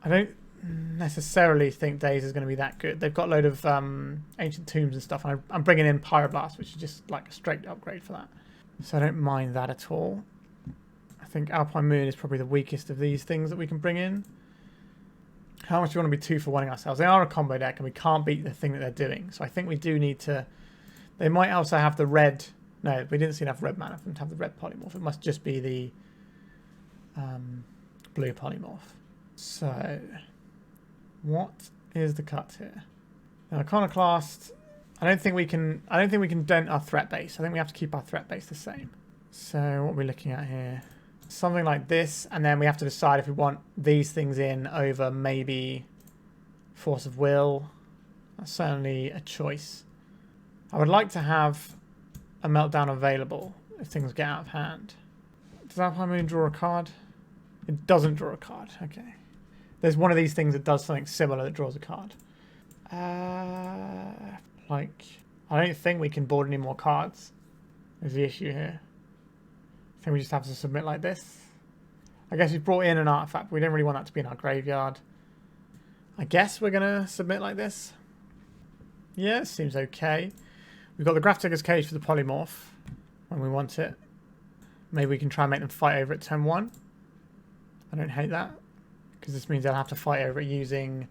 I don't necessarily think Daze is going to be that good. They've got a load of Ancient Tombs and stuff, and I'm bringing in Pyroblast, which is just like a straight upgrade for that. So I don't mind that at all. I think Alpine Moon is probably the weakest of these things that we can bring in. How much do we want to be 2 for 1-ing ourselves? They are a combo deck, and we can't beat the thing that they're doing. So I think we do need to... They might also have the red... No, we didn't see enough red mana for them to have the red polymorph. It must just be the blue polymorph. So, what is the cut here? Now, Iconoclast. I don't think we can dent our threat base. I think we have to keep our threat base the same. So, what are we looking at here? Something like this, and then we have to decide if we want these things in over maybe Force of Will. That's certainly a choice. I would like to have a Meltdown available if things get out of hand. Does Alpine Moon draw a card? It doesn't draw a card. Okay. There's one of these things that does something similar that draws a card. Like, I don't think we can board any more cards is the issue here. I think we just have to submit like this. I guess we've brought in an artifact, but we don't really want that to be in our graveyard. I guess we're going to submit like this. Yeah, it seems okay. We've got the Grafdigger's Cage for the polymorph when we want it. Maybe we can try and make them fight over it turn 1. I don't hate that, because this means they'll have to fight over it using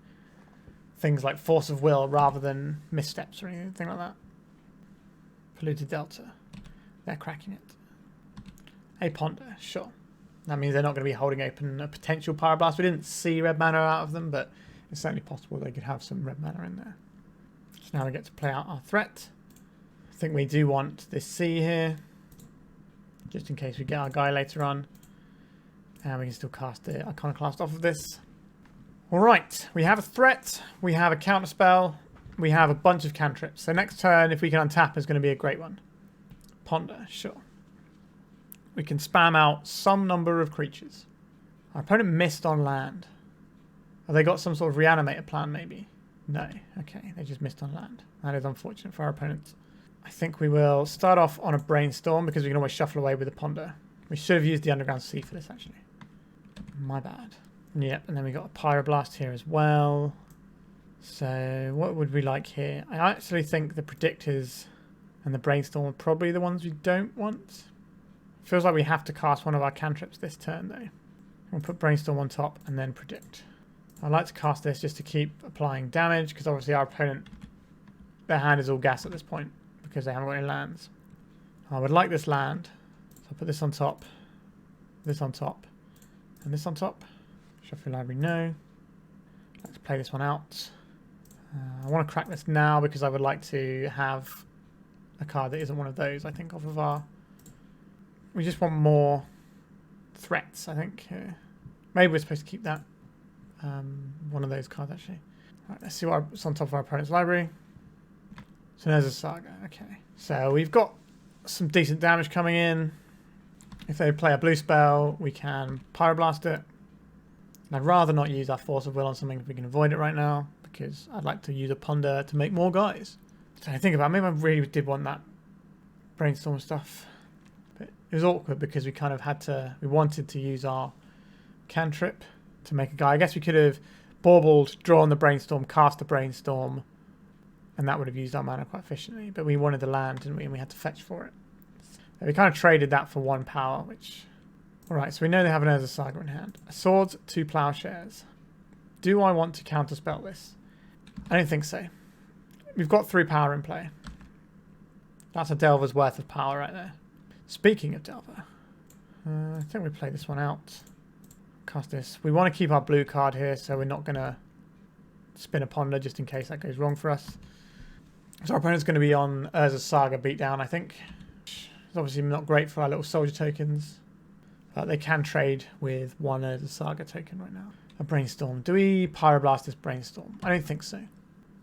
things like Force of Will rather than missteps or anything like that. Polluted Delta. They're cracking it. A Ponder, sure. That means they're not going to be holding open a potential Pyroblast. We didn't see red mana out of them, but it's certainly possible they could have some red mana in there. So now we get to play out our threat. I think we do want this C here, just in case we get our guy later on. And we can still cast the Iconoclast off of this. Alright, we have a threat, we have a counterspell, we have a bunch of cantrips. So next turn, if we can untap, is going to be a great one. Ponder, sure. We can spam out some number of creatures. Our opponent missed on land. Have they got some sort of reanimator plan, maybe? No. Okay, they just missed on land. That is unfortunate for our opponents. I think we will start off on a Brainstorm because we can always shuffle away with a Ponder. We should have used the Underground Sea for this, actually. My bad. Yep, and then we got a Pyroblast here as well. So what would we like here? I actually think the Predictors and the Brainstorm are probably the ones we don't want. Feels like we have to cast one of our cantrips this turn, though. We'll put Brainstorm on top and then Predict. I like to cast this just to keep applying damage, because obviously our opponent, their hand is all gas at this point, because they haven't got any lands. I would like this land, so I'll put this on top, and this on top. Shuffle library, no. Let's play this one out. I want to crack this now because I would like to have a card that isn't one of those, I think, off of our... We just want more threats, I think. Maybe we're supposed to keep that. One of those cards, actually. Right, let's see what's on top of our opponent's library. So there's a Saga. Okay. So we've got some decent damage coming in. If they play a blue spell, we can Pyroblast it. And I'd rather not use our Force of Will on something if we can avoid it right now, because I'd like to use a Ponder to make more guys. So I think about it, maybe I really did want that Brainstorm stuff. But it was awkward because we kind of had to, we wanted to use our cantrip to make a guy. I guess we could have baubled, drawn the Brainstorm, cast the Brainstorm, and that would have used our mana quite efficiently. But we wanted the land, didn't we? And we had to fetch for it. So we kind of traded that for 1 power, which... Alright, so we know they have an Urza Saga in hand. Swords, 2 Plowshares. Do I want to counterspell this? I don't think so. We've got 3 power in play. That's a Delver's worth of power right there. Speaking of Delver, I think we play this one out. Cast this. We want to keep our blue card here, so we're not going to spin a Ponder just in case that goes wrong for us. So our opponent's going to be on Urza Saga beatdown, I think. It's obviously not great for our little soldier tokens, but they can trade with 1 Urza Saga token right now. A Brainstorm. Do we Pyroblast this Brainstorm? I don't think so.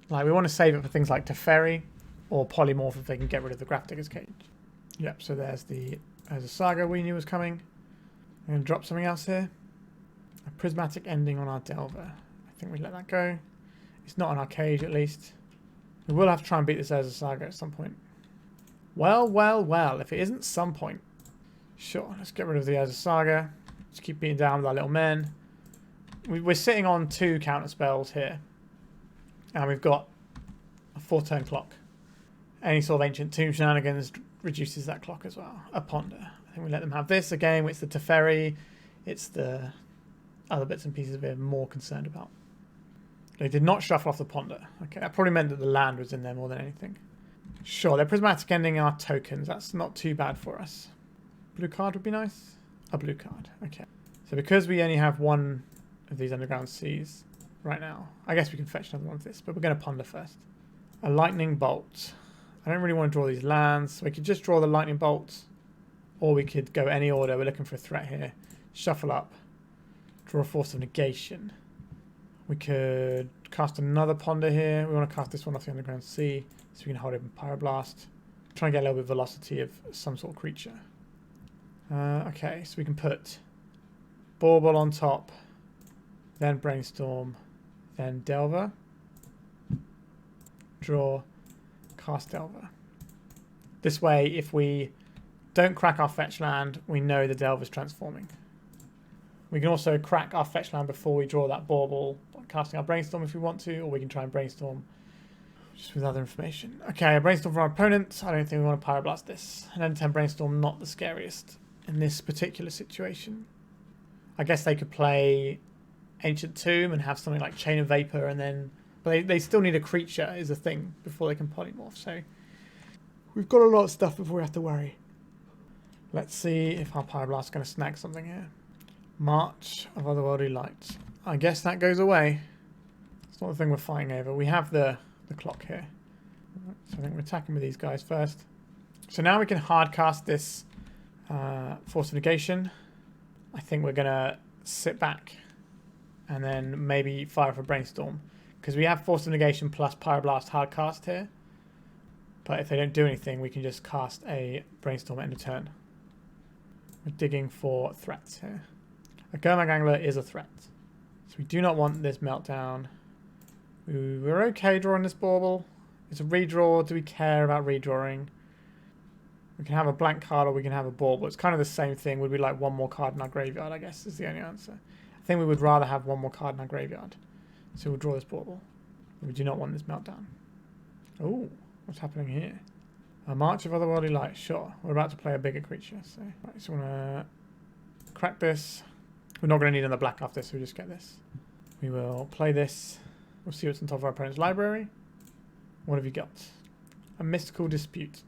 Like, we want to save it for things like Teferi or Polymorph if they can get rid of the Grafdigger's Cage. Yep, so there's the Urza Saga we knew was coming. I'm going to drop something else here. A Prismatic Ending on our Delver. I think we let that go. It's not on our cage, at least. We will have to try and beat this Urza Saga at some point. Well, well, well. If it isn't some point. Sure, let's get rid of the Urza Saga. Just keep beating down with our little men. We're sitting on 2 counter spells here. And we've got a 4-turn clock. Any sort of Ancient Tomb shenanigans reduces that clock as well. A Ponder. I think we let them have this again. It's the Teferi. It's the other bits and pieces we're more concerned about. They did not shuffle off the Ponder. Okay, that probably meant that the land was in there more than anything. Sure, they're Prismatic Ending our tokens. That's not too bad for us. Blue card would be nice. A blue card. Okay. So because we only have 1 of these Underground Seas right now, I guess we can fetch another one of this, but we're going to Ponder first. A Lightning Bolt. I don't really want to draw these lands, so we could just draw the Lightning Bolt, or we could go any order. We're looking for a threat here. Shuffle up. Draw a Force of Negation. We could cast another Ponder here. We want to cast this one off the Underground Sea, so we can hold it in Pyroblast. Try and get a little bit of velocity of some sort of creature. Okay, so we can put Bauble on top, then Brainstorm, then Delver. Draw, cast Delver. This way, if we don't crack our fetch land, we know the Delver's transforming. We can also crack our fetch land before we draw that Bauble by casting our Brainstorm if we want to, or we can try and Brainstorm just with other information. Okay, a Brainstorm from our opponent. I don't think we want to Pyroblast this. An N10 Brainstorm, not the scariest in this particular situation. I guess they could play Ancient Tomb and have something like Chain of Vapor, and then... But they still need a creature, is a thing, before they can polymorph, so... We've got a lot of stuff before we have to worry. Let's see if our Pyroblast is going to snag something here. March of Otherworldly Light. I guess that goes away. It's not the thing we're fighting over. We have the clock here. So I think we're attacking with these guys first. So now we can hard cast this Force of Negation. I think we're going to sit back and then maybe fire for Brainstorm. Because we have Force of Negation plus Pyroblast hard cast here. But if they don't do anything, we can just cast a Brainstorm at end of turn. We're digging for threats here. A Gurmag Angler is a threat. So we do not want this Meltdown. We're okay drawing this Bauble. It's a redraw. Do we care about redrawing? We can have a blank card or we can have a Bauble. It's kind of the same thing. Would we like one more card in our graveyard, I guess, is the only answer. I think we would rather have one more card in our graveyard. So we'll draw this Bauble. We do not want this Meltdown. Oh, what's happening here? A March of Otherworldly Light. Sure. We're about to play a bigger creature. So, right, so we're going to crack this. We're not going to need another black after this, so we'll just get this. We will play this. We'll see what's on top of our opponent's library. What have you got? A Mystical Dispute.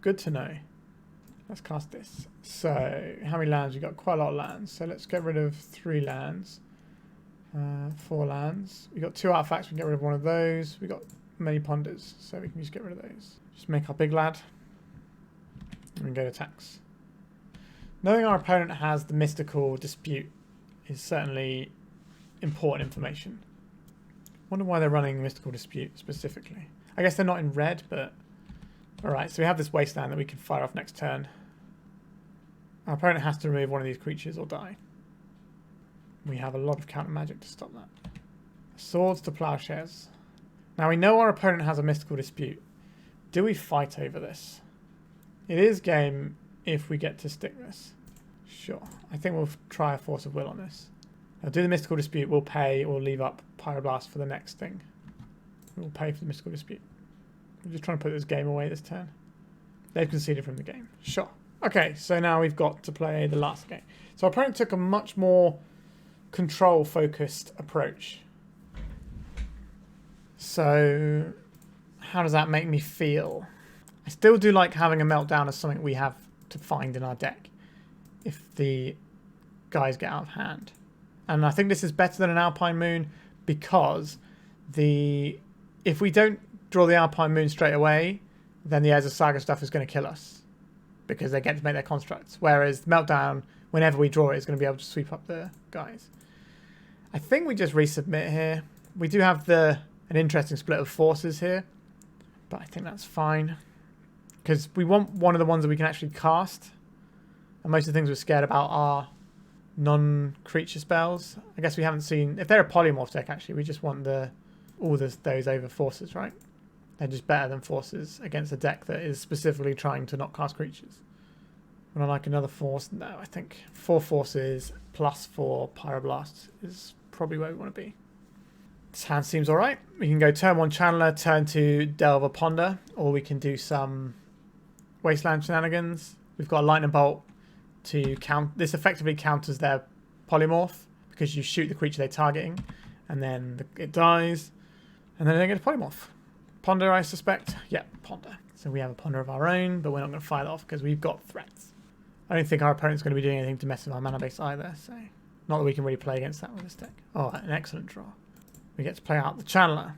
Good to know. Let's cast this. So, how many lands? We've got quite a lot of lands. So let's get rid of 3 lands. 4 lands. We've got 2 artifacts. We can get rid of one of those. We've got many ponders, so we can just get rid of those. Just make our big lad. And we go to attacks. Knowing our opponent has the Mystical Dispute is certainly important information. Wonder why they're running Mystical Dispute specifically. I guess they're not in red, but... Alright, so we have this Wasteland that we can fire off next turn. Our opponent has to remove one of these creatures or die. We have a lot of counter magic to stop that. Swords to Plowshares. Now we know our opponent has a Mystical Dispute. Do we fight over this? It is game if we get to stick this. Sure. I think we'll try a Force of Will on this. I'll do the Mystical Dispute. We'll pay or leave up Pyroblast for the next thing. We'll pay for the Mystical Dispute. We're just trying to put this game away this turn. They've conceded from the game. Sure. Okay, so now we've got to play the last game. So our opponent took a much more control-focused approach. So how does that make me feel? I still do like having a Meltdown as something we have to find in our deck if the guys get out of hand. And I think this is better than an Alpine Moon because if we don't draw the Alpine Moon straight away, then the Airs of Saga stuff is going to kill us because they get to make their constructs. Whereas Meltdown, whenever we draw it, is going to be able to sweep up the guys. I think we just resubmit here. We do have an interesting split of forces here, but I think that's fine because we want one of the ones that we can actually cast. And most of the things we're scared about are non-creature spells. I guess we haven't seen... If they're a polymorph deck, actually, we just want those over forces, right? They're just better than forces against a deck that is specifically trying to not cast creatures. Would I like another force? No, I think 4 forces plus 4 Pyroblast is probably where we want to be. This hand seems alright. We can go turn 1 Channeler, turn 2 Delver Ponder, or we can do some Wasteland shenanigans. We've got a Lightning Bolt to count. This effectively counters their polymorph because you shoot the creature they're targeting and then it dies and then they get a polymorph. Ponder, I suspect. Yeah, Ponder. So we have a Ponder of our own, but we're not going to fire that off because we've got threats. I don't think our opponent's going to be doing anything to mess with our mana base either, so not that we can really play against that with this deck. Oh, an excellent draw. We get to play out the Channeler.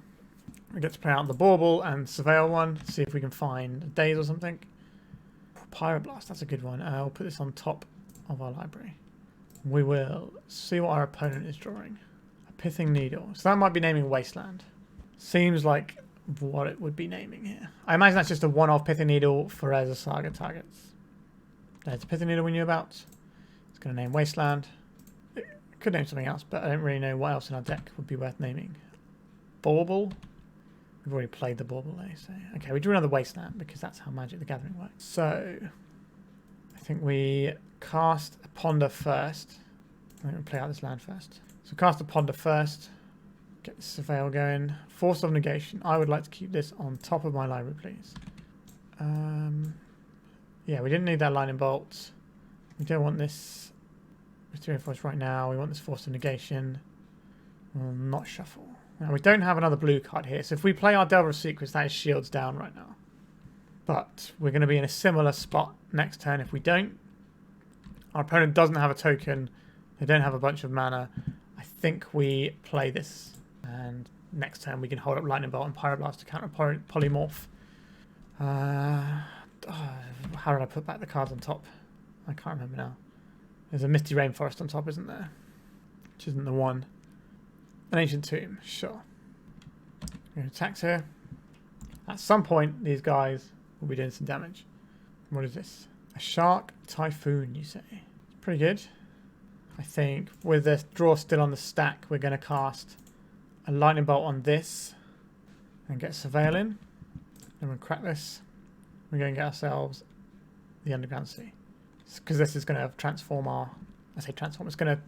We get to play out the Bauble and Surveil one, see if we can find a Daze or something. Pyroblast, that's a good one. I'll put this on top of our library. We will see what our opponent is drawing. A Pithing Needle. So that might be naming Wasteland. Seems like what it would be naming here. I imagine that's just a one-off Pithing Needle for Airs of Saga targets. There's a Pithing Needle we knew about. It's going to name Wasteland. It could name something else, but I don't really know what else in our deck would be worth naming. Bauble. We've already played the Bauble though, so... Okay, we drew another Wasteland because that's how Magic the Gathering works. So, I think we cast a Ponder first. I think we'll play out this land first. So cast a Ponder first. Get the Surveil going. Force of Negation. I would like to keep this on top of my library, please. Yeah, we didn't need that Lightning Bolt. We don't want this Misty Rainforest right now. We want this Force of Negation. We'll not shuffle. Now, we don't have another blue card here, so if we play our Delver of Secrets, that is shields down right now. But we're going to be in a similar spot next turn if we don't. Our opponent doesn't have a token. They don't have a bunch of mana. I think we play this, and next turn we can hold up Lightning Bolt and Pyroblast to counter Polymorph. How did I put back the cards on top? I can't remember now. There's a Misty Rainforest on top, isn't there? Which isn't the one. An Ancient Tomb, sure. We're going to attack here. At some point, these guys will be doing some damage. What is this? A Shark Typhoon, you say? Pretty good. I think with the draw still on the stack, we're going to cast a lightning bolt on this and get Surveil in. Then we'll crack this. We're going to get ourselves the Underground Sea. Because this is going to transform our... I say transform. It's going to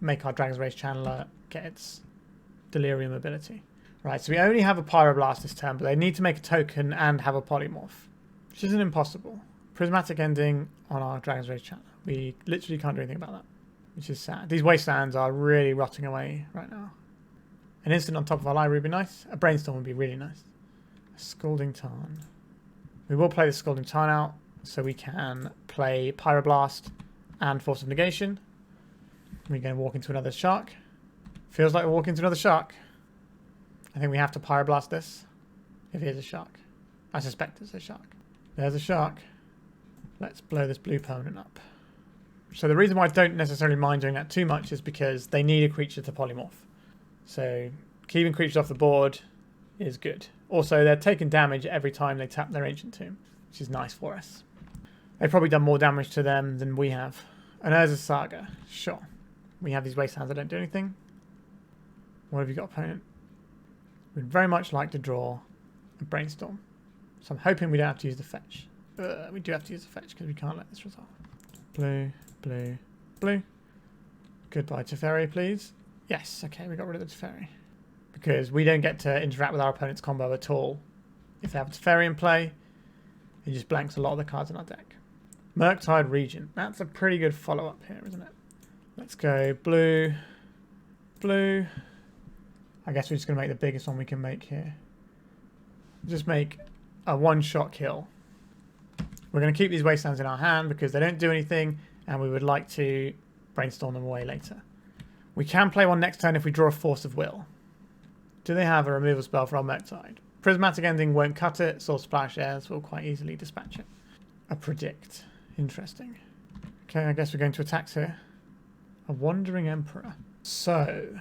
make our Dragon's Rage Channeler get its Delirium ability. Right, so we only have a Pyroblast this turn, but they need to make a token and have a Polymorph, which isn't impossible. Prismatic Ending on our Dragon's Rage Channeler. We literally can't do anything about that, which is sad. These Wastelands are really rotting away right now. An instant on top of our library would be nice. A Brainstorm would be really nice. A Scalding Tarn. We will play the Scalding Tarn out, so we can play Pyroblast and Force of Negation. We're going to walk into another shark. Feels like we're walking into another shark. I think we have to Pyroblast this. If it is a shark. I suspect it's a shark. There's a shark. Let's blow this blue permanent up. So the reason why I don't necessarily mind doing that too much is because they need a creature to polymorph. So keeping creatures off the board is good. Also, they're taking damage every time they tap their Ancient Tomb, which is nice for us. They've probably done more damage to them than we have. And there's a Saga. Sure. We have these Wastelands that don't do anything. What have you got, opponent? We'd very much like to draw a Brainstorm. So I'm hoping we don't have to use the fetch. We do have to use the fetch because we can't let this resolve. Blue, blue, blue. Goodbye Teferi, please. Yes, okay, we got rid of the Teferi. Because we don't get to interact with our opponent's combo at all. If they have a Teferi in play, it just blanks a lot of the cards in our deck. Murktide Regent. That's a pretty good follow-up here, isn't it? Let's go blue, blue. I guess we're just going to make the biggest one we can make here. Just make a one-shot kill. We're going to keep these Wastelands in our hand because they don't do anything and we would like to Brainstorm them away later. We can play one next turn if we draw a Force of Will. Do they have a removal spell for our Murktide? Prismatic Ending won't cut it, Soul Splash Airs will quite easily dispatch it. A Predict. Interesting. Okay, I guess we're going to attacks here. A Wandering Emperor. So...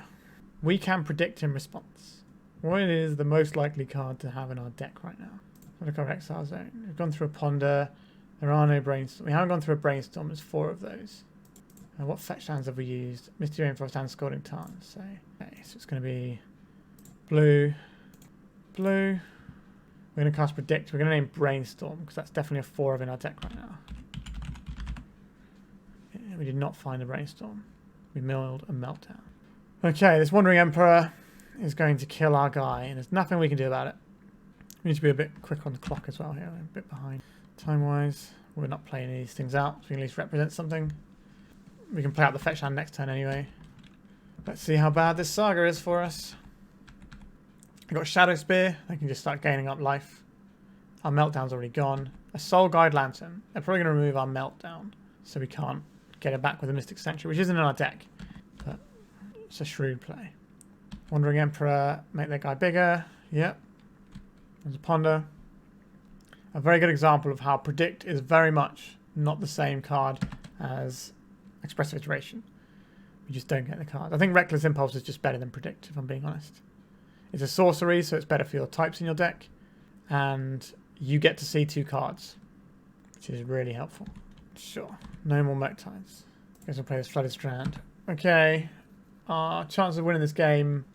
we can predict in response. What is the most likely card to have in our deck right now? Look at our Exile Zone. We've gone through a Ponder. There are no Brainstorm. We haven't gone through a Brainstorm. There's 4 of those. What fetch lands have we used? Misty Rainforest and Scalding Tarn. So, okay, so it's going to be blue, blue. We're going to cast Predict. We're going to name Brainstorm because that's definitely a 4 of in our deck right now. Yeah, we did not find a Brainstorm. We milled a Meltdown. Okay, this Wandering Emperor is going to kill our guy, and there's nothing we can do about it. We need to be a bit quick on the clock as well here. We're a bit behind. Time-wise, we're not playing these things out, so we can at least represent something. We can play out the fetch land next turn anyway. Let's see how bad this Saga is for us. We've got Shadow Spear. They can just start gaining up life. Our Meltdown's already gone. A Soul Guide Lantern. They're probably going to remove our Meltdown, so we can't get it back with a Mystic Sentry, which isn't in our deck. But it's a shrewd play. Wandering Emperor, make that guy bigger. Yep. There's a Ponder. A very good example of how Predict is very much not the same card as Expressive Iteration. We just don't get the card. I think Reckless Impulse is just better than Predict, if I'm being honest. It's a sorcery, so it's better for your types in your deck. And you get to see 2 cards, which is really helpful. Sure. No more Murktides. Guess we'll play this Flooded Strand. Okay. Our chances of winning this game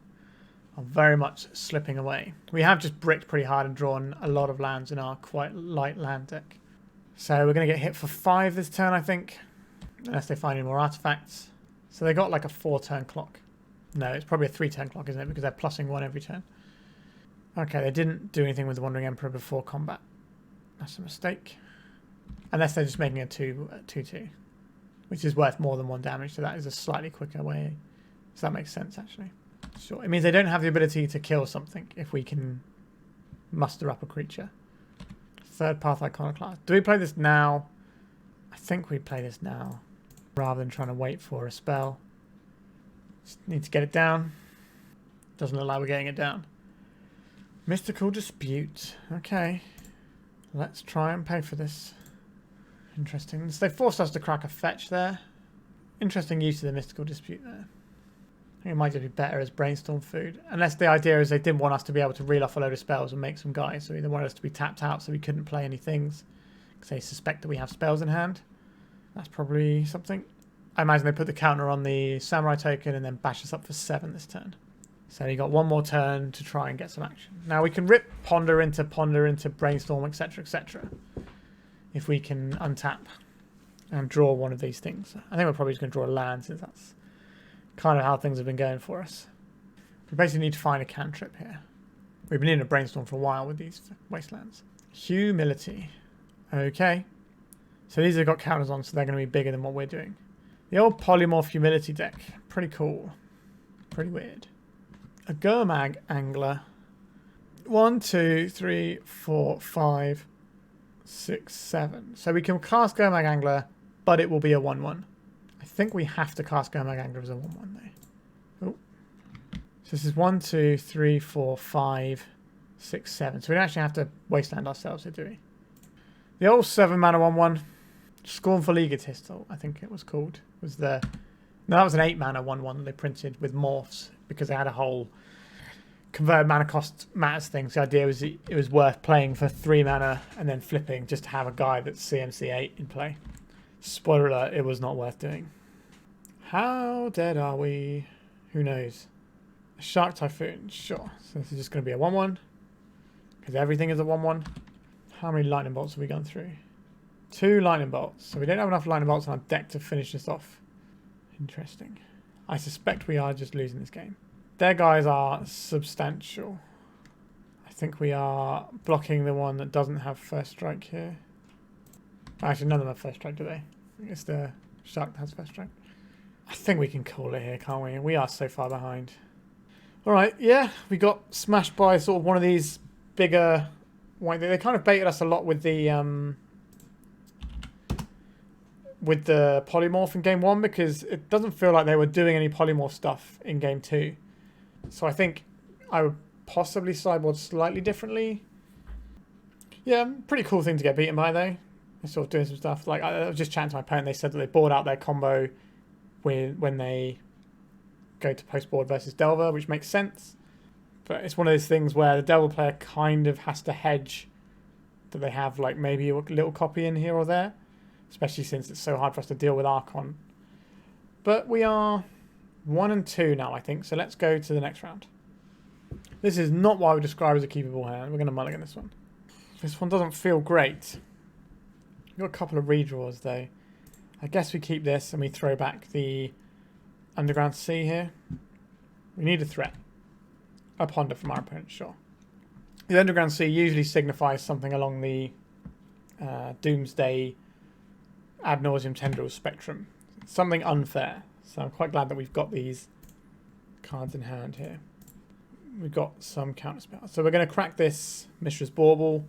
are very much slipping away. We have just bricked pretty hard and drawn a lot of lands in our quite light land deck. So we're going to get hit for 5 this turn, I think. Unless they find any more artifacts. So they got like a 4-turn clock. No, it's probably a 3-turn clock, isn't it? Because they're plussing 1 every turn. Okay, they didn't do anything with the Wandering Emperor before combat. That's a mistake. Unless they're just making a 2-2. Which is worth more than 1 damage, so that is a slightly quicker way. So that makes sense, actually. Sure. It means they don't have the ability to kill something if we can muster up a creature. 3rd Path Iconoclast. Do we play this now? I think we play this now. Rather than trying to wait for a spell. Just need to get it down. Doesn't look like we're getting it down. Mystical Dispute. Okay. Let's try and pay for this. Interesting. So they forced us to crack a fetch there. Interesting use of the Mystical Dispute there. I think it might just be better as Brainstorm food. Unless the idea is they didn't want us to be able to reel off a load of spells and make some guys. So they wanted us to be tapped out so we couldn't play any things. Because they suspect that we have spells in hand. That's probably something. I imagine they put the counter on the Samurai token and then bash us up for 7 this turn. So you got one more turn to try and get some action. Now we can rip Ponder into Brainstorm, etc., etc. If we can untap and draw one of these things. I think we're probably just going to draw a land since that's kind of how things have been going for us. We basically need to find a cantrip here. We've been in a Brainstorm for a while with these Wastelands. Humility. Okay. So these have got counters on, so they're going to be bigger than what we're doing. The old Polymorph Humility deck. Pretty cool. Pretty weird. A Gurmag Angler. 1, 2, 3, 4, 5, 6, 7. So we can cast Gurmag Angler, but it will be a 1/1. I think we have to cast Gurmag Angler as a 1/1 though. Oh. So this is 1, 2, 3, 4, 5, 6, 7. So we don't actually have to Wasteland ourselves here, do we? The old 7 mana 1/1. Scornful Egotist, I think it was called. Was the no, that was an 8 mana 1/1 they printed with morphs because they had a whole convert mana cost matters thing. So the idea was it was worth playing for 3 mana and then flipping just to have a guy that's CMC 8 in play. Spoiler alert, it was not worth doing. How dead are we? Who knows? A Shark Typhoon, sure. So this is just going to be a 1/1 because everything is a 1/1. How many lightning bolts have we gone through? 2 lightning bolts. So we don't have enough lightning bolts on our deck to finish this off. Interesting. I suspect we are just losing this game. Their guys are substantial. I think we are blocking the one that doesn't have first strike here. Actually, none of them have first strike, do they? It's the Shark that has first strike. I think we can call it here, can't we? We are so far behind. Alright, yeah. We got smashed by sort of one of these bigger... They kind of baited us a lot with the polymorph in game 1 because it doesn't feel like they were doing any polymorph stuff in game 2. So I think I would possibly sideboard slightly differently. Yeah, pretty cool thing to get beaten by though. They're sort of doing some stuff. Like I was just chatting to my opponent, they said that they board out their combo when they go to post board versus Delver, which makes sense. But it's one of those things where the Delver player kind of has to hedge that they have like maybe a little copy in here or there. Especially since it's so hard for us to deal with Archon. But we are 1 and 2 now, I think. So let's go to the next round. This is not what I would describe as a keepable hand. We're going to mulligan this one. This one doesn't feel great. We've got a couple of redraws, though. I guess we keep this and we throw back the Underground Sea here. We need a threat. A Ponder from our opponent, sure. The Underground Sea usually signifies something along the Doomsday ad nauseum tendrils spectrum. Something unfair. So I'm quite glad that we've got these cards in hand here. We've got some counterspell. So we're going to crack this Mishra's Bauble.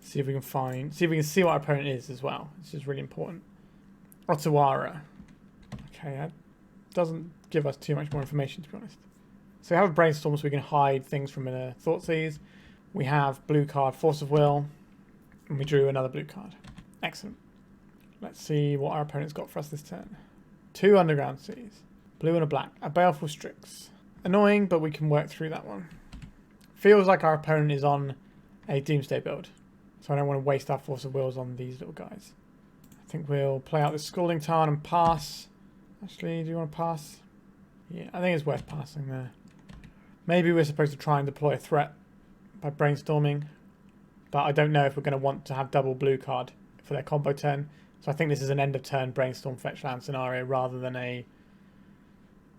See if we can see what our opponent is as well. This is really important. Otawara. Okay, that doesn't give us too much more information, to be honest. So we have a Brainstorm so we can hide things from a Thoughtseize. We have blue card, Force of Will. And we drew another blue card. Excellent. Let's see what our opponent's got for us this turn. 2 Underground Seas. Blue and a black. A Baleful Strix. Annoying, but we can work through that one. Feels like our opponent is on a Doomsday build. So I don't want to waste our Force of Wills on these little guys. I think we'll play out this Scalding Tarn and pass. Actually, do you want to pass? Yeah, I think it's worth passing there. Maybe we're supposed to try and deploy a threat by brainstorming. But I don't know if we're going to want to have double blue card for their combo turn. So I think this is an end of turn brainstorm fetch land scenario rather than a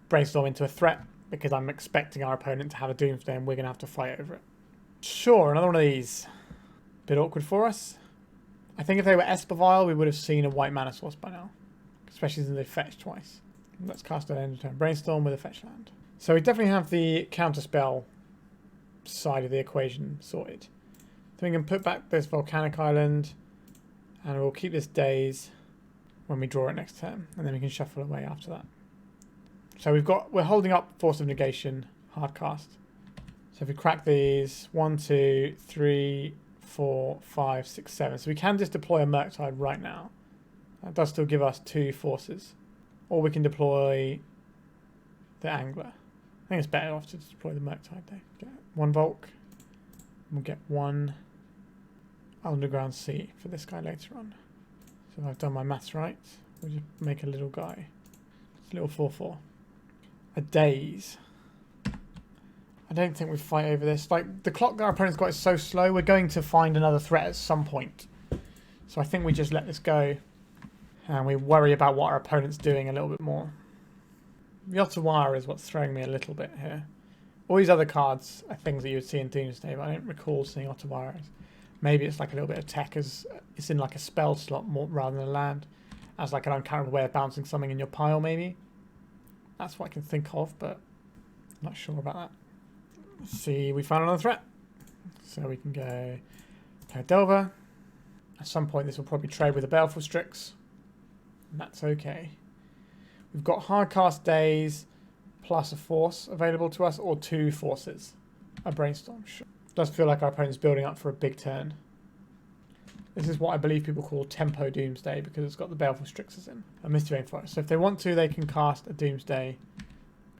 brainstorm into a threat, because I'm expecting our opponent to have a Doomsday and we're going to have to fight over it. Sure, another one of these. Bit awkward for us. I think if they were Espervile, we would have seen a white mana source by now. Especially since they fetched twice. Let's cast an end of turn brainstorm with a fetch land. So we definitely have the counterspell side of the equation sorted. So we can put back this Volcanic Island. And we'll keep this Daze when we draw it next turn. And then we can shuffle away after that. So we're holding up Force of Negation, hard cast. So if we crack these, 1, 2, 3, 4, 5, 6, 7. So we can just deploy a Murktide right now. That does still give us 2 forces. Or we can deploy the Angler. I think it's better off to deploy the Murktide though. Get 1 Volk. We'll get 1 Underground Sea for this guy later on. So if I've done my maths right, we'll just make a little guy. It's a little 4/4. A Daze. I don't think we fight over this. Like, the clock that our opponent's got is so slow, we're going to find another threat at some point. So I think we just let this go. And we worry about what our opponent's doing a little bit more. Yotawara is what's throwing me a little bit here. All these other cards are things that you would see in Doomsday, but I don't recall seeing Ottawaras. Maybe it's like a little bit of tech as it's in like a spell slot more rather than a land. As like an uncounterable way of bouncing something in your pile, maybe. That's what I can think of, but I'm not sure about that. Let's see, we found another threat. So we can go play a Delver. At some point this will probably trade with a Baleful Strix. And that's okay. We've got Hardcast Daze plus a Force available to us, or 2 Forces. A Brainstorm, sure. Does feel like our opponent's building up for a big turn. This is what I believe people call Tempo Doomsday because it's got the Baleful Strixes in. A Misty Rainforest. So if they want to, they can cast a Doomsday.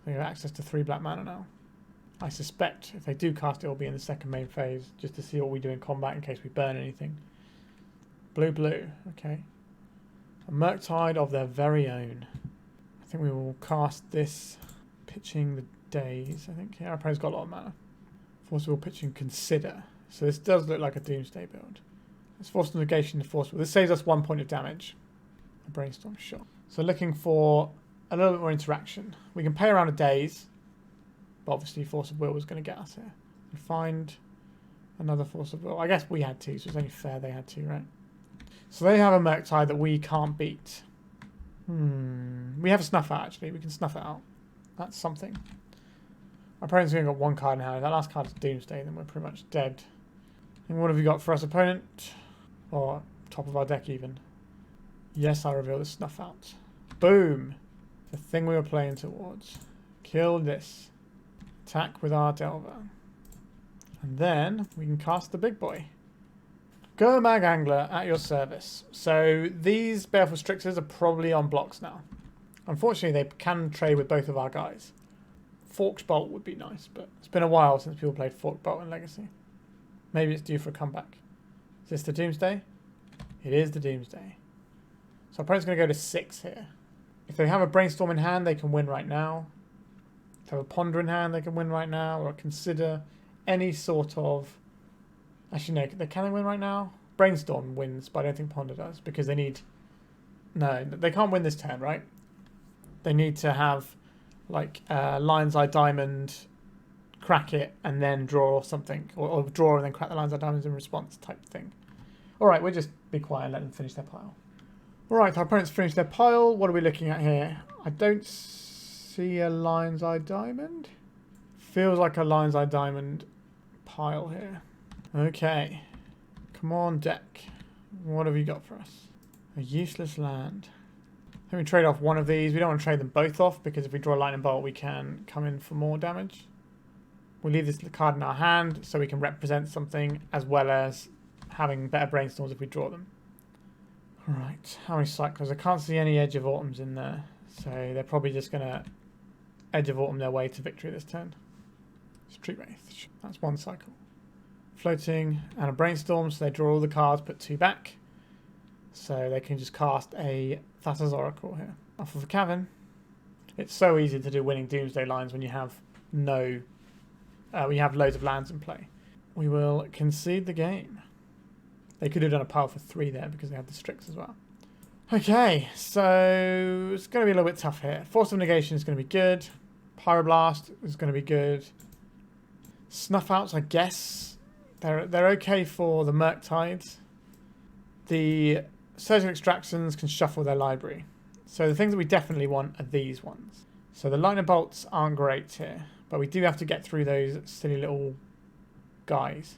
They have access to 3 black mana now. I suspect if they do cast it, it'll be in the second main phase, just to see what we do in combat in case we burn anything. Blue, blue. Okay. A Murktide of their very own. I think we will cast this, pitching the Daze. I think our opponent's got a lot of mana. Force Will pitching Consider. So this does look like a Doomsday build. Let's Force of Negation to Force Will. This saves us 1 point of damage. A Brainstorm shot. So looking for a little bit more interaction. We can play around a Daze. But obviously Force of Will was going to get us here. We find another Force of Will. I guess we had 2, so it's only fair they had 2, right? So they have a Murktide that we can't beat. We have a Snuff Out, actually. We can snuff it out. That's something. Our opponent's only got 1 card in hand. If that last card is Doomsday, then we're pretty much dead. And what have we got for us, opponent? Or top of our deck, even. Yes, I reveal the Snuff Out. Boom! The thing we were playing towards. Kill this. Attack with our Delver. And then we can cast the big boy. Gurmag Angler at your service. So these Baleful Strixes are probably on blocks now. Unfortunately, they can trade with both of our guys. Forked Bolt would be nice, but it's been a while since people played Forked Bolt in Legacy. Maybe it's due for a comeback. Is this the Doomsday? It is the Doomsday. So our opponent's going to go to 6 here. If they have a Brainstorm in hand, they can win right now. If they have a Ponder in hand, they can win right now, or consider any sort of... Actually, no, can they win right now? Brainstorm wins, but I don't think Ponder does, because they need... No, they can't win this turn, right? They need to have, like, Lion's Eye Diamond, crack it, and then draw something. Or draw and then crack the Lion's Eye Diamonds in response type thing. Alright, we'll just be quiet and let them finish their pile. Alright, our opponents finished their pile. What are we looking at here? I don't see a Lion's Eye Diamond. Feels like a Lion's Eye Diamond pile here. Okay. Come on, deck. What have you got for us? A useless land. Let me trade off one of these. We don't want to trade them both off because if we draw a lightning bolt, we can come in for more damage. We'll leave this card in our hand so we can represent something as well as having better brainstorms if we draw them. Alright, how many cycles? I can't see any Edge of Autumns in there. So they're probably just going to Edge of Autumn their way to victory this turn. Street Wraith. That's 1 cycle. Floating and a Brainstorm, so they draw all the cards, put 2 back. So they can just cast a Thassa's Oracle here. Off of a Cavern. It's so easy to do winning Doomsday lines when you have no... we have loads of lands in play. We will concede the game. They could have done a pile for 3 there because they have the Strix as well. Okay, so it's going to be a little bit tough here. Force of Negation is going to be good. Pyroblast is going to be good. Snuff Outs, I guess. They're okay for the Murktides. The Surgical Extractions can shuffle their library. So the things that we definitely want are these ones. So the Lightning Bolts aren't great here, but we do have to get through those silly little guys.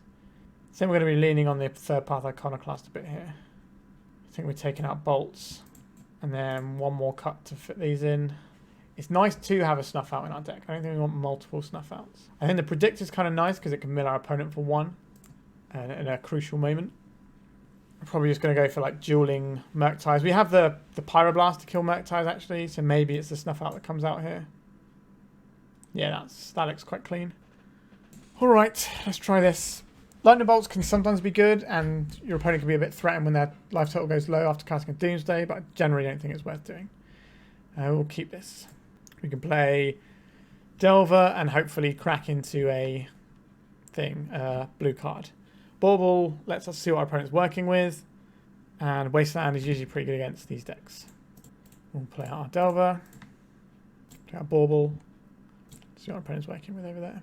I think we're going to be leaning on the third path Iconoclast a bit here. I think we're taking out bolts and then 1 more cut to fit these in. It's nice to have a Snuff Out in our deck. I don't think we want multiple Snuff Outs. I think the Predict is kind of nice because it can mill our opponent for 1 in a crucial moment. I'm probably just going to go for like dueling Murktides. We have the Pyroblast to kill Murktides actually, so maybe it's the Snuff Out that comes out here. Yeah, that looks quite clean. Alright, let's try this. Lightning Bolts can sometimes be good, and your opponent can be a bit threatened when their life total goes low after casting a Doomsday, but I generally don't think it's worth doing. We'll keep this. We can play Delver and hopefully crack into a thing, blue card. Bauble lets us see what our opponent's working with, and Wasteland is usually pretty good against these decks. We'll play out our Delver, play out Bauble, see what our opponent's working with over there.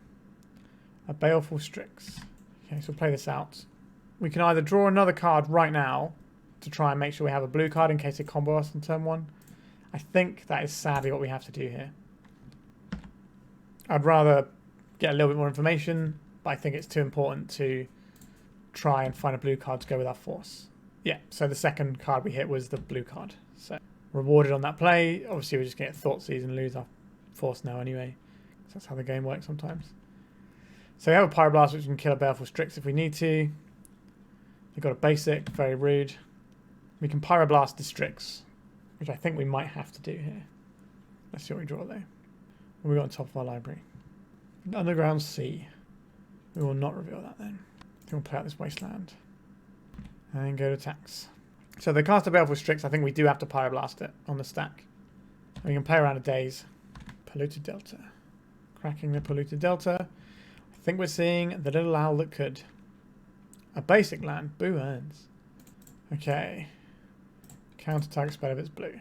A Baleful Strix. Okay, so we'll play this out. We can either draw another card right now to try and make sure we have a blue card in case they combo us on turn 1. I think that is sadly what we have to do here. I'd rather get a little bit more information, but I think it's too important to try and find a blue card to go with our force. Yeah, so the second card we hit was the blue card. So rewarded on that play. Obviously we're just going to get Thoughtseize and lose our force now anyway. So that's how the game works sometimes. So we have a Pyroblast which can kill a Baleful Strix if we need to. We've got a basic, very rude. We can Pyroblast the Strix, which I think we might have to do here. Let's see what we draw though. What we got on top of our library? Underground Sea. We will not reveal that then. I think we'll play out this Wasteland. And then go to attacks. So they cast a Baleful Strix. I think we do have to Pyroblast it on the stack. And we can play around a Daze. Polluted Delta. Cracking the Polluted Delta. I think we're seeing the little owl that could. A basic land. Boo earns. Okay. Counter-target spell if it's blue.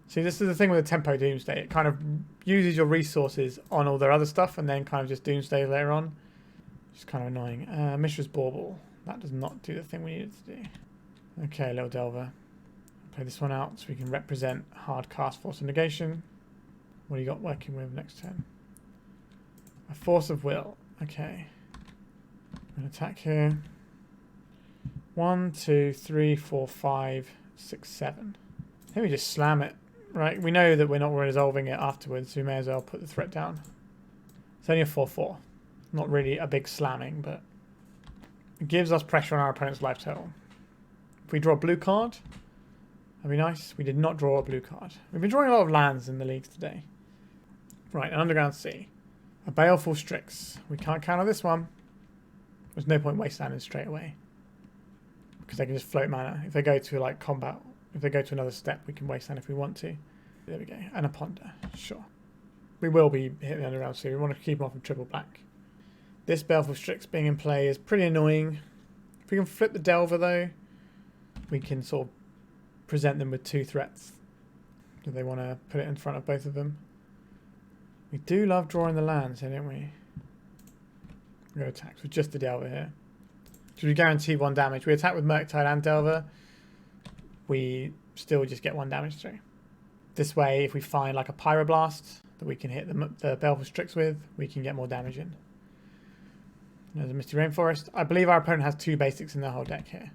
See, this is the thing with the Tempo Doomsday. It kind of uses your resources on all their other stuff and then kind of just Doomsday later on. It's kind of annoying. Mishra's Bauble. That does not do the thing we needed to do. Okay, little Delver. Play this one out so we can represent hard cast Force of Negation. What do you got working with next turn? A Force of Will. Okay. I'm going to attack here. 1, 2, 3, 4, 5, 6, 7. I think we just slam it. Right, we know that we're not resolving it afterwards, so we may as well put the threat down. It's only a 4-4. Not really a big slamming, but it gives us pressure on our opponent's life total. If we draw a blue card, that'd be nice. We did not draw a blue card. We've been drawing a lot of lands in the leagues today. Right, an Underground Sea. A Baleful Strix. We can't count on this one. There's no point wastelanding straight away. Because they can just float mana. If they go to like combat, if they go to another step, we can wasteland if we want to. There we go. And a Ponder. Sure. We will be hitting the Underground Sea. We want to keep them off of triple black. This Baleful Strix being in play is pretty annoying. If we can flip the Delver though, we can sort of present them with 2 threats. Do they want to put it in front of both of them? We do love drawing the lands here, don't we? We're going to attack with just the Delver here. So we guarantee 1 damage. We attack with Murktide and Delver. We still just get 1 damage through. This way, if we find like a Pyroblast that we can hit the Baleful Strix with, we can get more damage in. There's a Misty Rainforest. I believe our opponent has 2 basics in their whole deck here.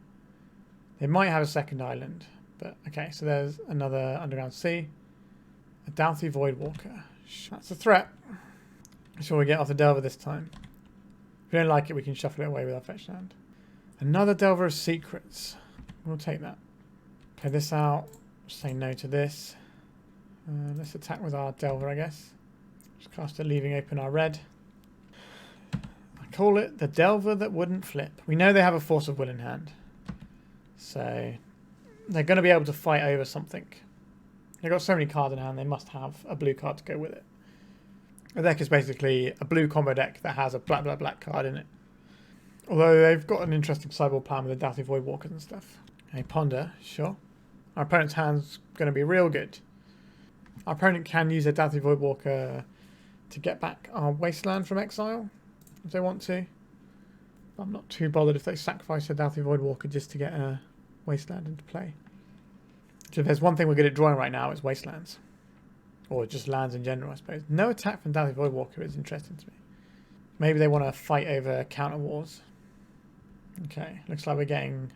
They might have a second island, but okay, so there's another Underground Sea. A Doughty Voidwalker. That's a threat. Sure, we get off the Delver this time. If we don't like it, we can shuffle it away with our fetch land. Another Delver of Secrets. We'll take that. Play this out. Say no to this. Let's attack with our Delver, I guess. Just cast it, leaving open our red. I call it the Delver that wouldn't flip. We know they have a Force of Will in hand. So they're going to be able to fight over something. They've got so many cards in hand, they must have a blue card to go with it. The deck is basically a blue combo deck that has a black, black, black card in it. Although they've got an interesting sideboard plan with the Doughty Voidwalkers and stuff. A Ponder, sure. Our opponent's hand's going to be real good. Our opponent can use a Doughty Voidwalker to get back our Wasteland from exile, if they want to. I'm not too bothered if they sacrifice a Doughty Voidwalker just to get a Wasteland into play. So if there's one thing we're good at drawing right now, it's Wastelands. Or just lands in general, I suppose. No attack from Doughty Voidwalker is interesting to me. Maybe they want to fight over counter wars. Okay, looks like we're getting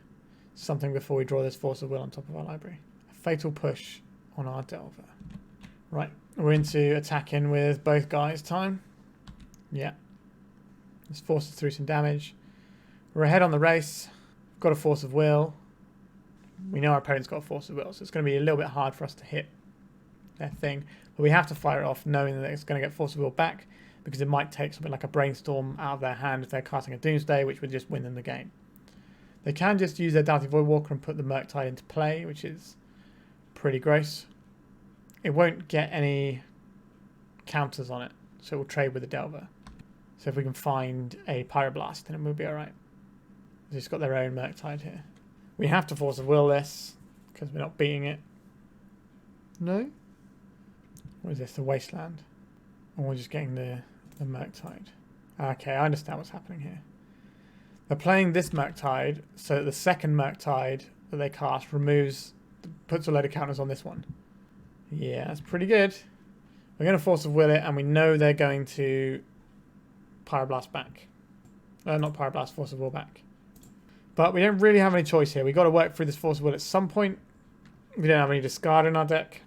something before we draw this Force of Will on top of our library. A Fatal Push on our Delver. Right, we're into attacking with both guys time. Yeah. Let's force us through some damage. We're ahead on the race. We've got a Force of Will. We know our opponent's got a Force of Will, so it's going to be a little bit hard for us to hit their thing. But we have to fire it off knowing that it's going to get Force of Will back, because it might take something like a Brainstorm out of their hand if they're casting a Doomsday, which would just win them the game. They can just use their Doughty Voidwalker and put the Murktide into play, which is pretty gross. It won't get any counters on it. So we'll trade with the Delver. So if we can find a Pyroblast, then we'll be alright. They've just got their own Murktide here. We have to Force of Will this, because we're not beating it. No? What is this? The Wasteland? Or we're just getting the Murktide. Okay, I understand what's happening here. They're playing this Murktide, so that the second Murktide that they cast puts a load of counters on this one. Yeah, that's pretty good. We're going to Force of Will it, and we know they're going to Pyroblast back. Not Pyroblast, Force of Will back. But we don't really have any choice here. We've got to work through this Force of Will at some point. We don't have any discard in our deck.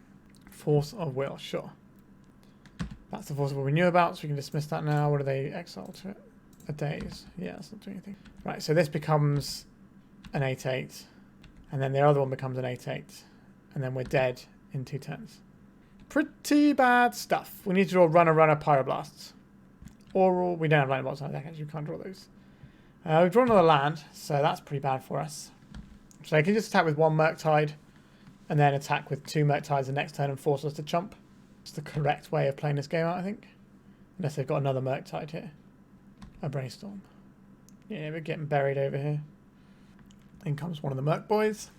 Force of Will, sure. That's the Force of Will we knew about, so we can dismiss that now. What do they exile to it? A Daze. Yeah, that's not doing anything. Right, so this becomes an 8/8. And then the other one becomes an 8/8. And then we're dead in 2 turns. Pretty bad stuff. We need to draw runner Pyroblasts. Or we don't have lightning bolts on our deck, actually. We can't draw those. We've drawn another land, so that's pretty bad for us. So they can just attack with 1 Murktide, and then attack with 2 Murktides the next turn and force us to chump. It's the correct way of playing this game out, I think. Unless they've got another Murktide here. A Brainstorm. Yeah, we're getting buried over here. In comes one of the Merc boys.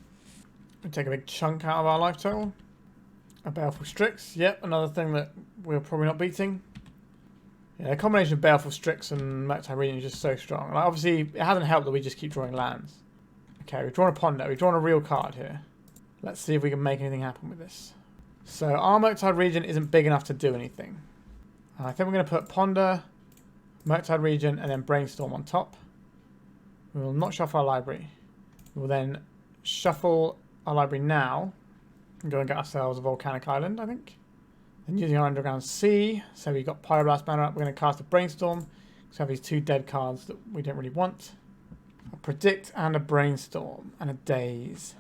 We take a big chunk out of our life total. A Baleful Strix. Yep, another thing that we're probably not beating. Yeah, the combination of Baleful Strix and Murktide Regent is just so strong. Like, obviously, it hasn't helped that we just keep drawing lands. Okay, we've drawn a Ponder. We've drawn a real card here. Let's see if we can make anything happen with this. So our Murktide Regent isn't big enough to do anything. I think we're going to put Ponder, Murktide Regent, and then Brainstorm on top. We will not shuffle our library. We will then shuffle our library now and go and get ourselves a Volcanic Island, I think. And using our Underground Sea, so we've got Pyroblast banner up, we're going to cast a Brainstorm. So we have these 2 dead cards that we don't really want. A Predict and a Brainstorm and a Daze.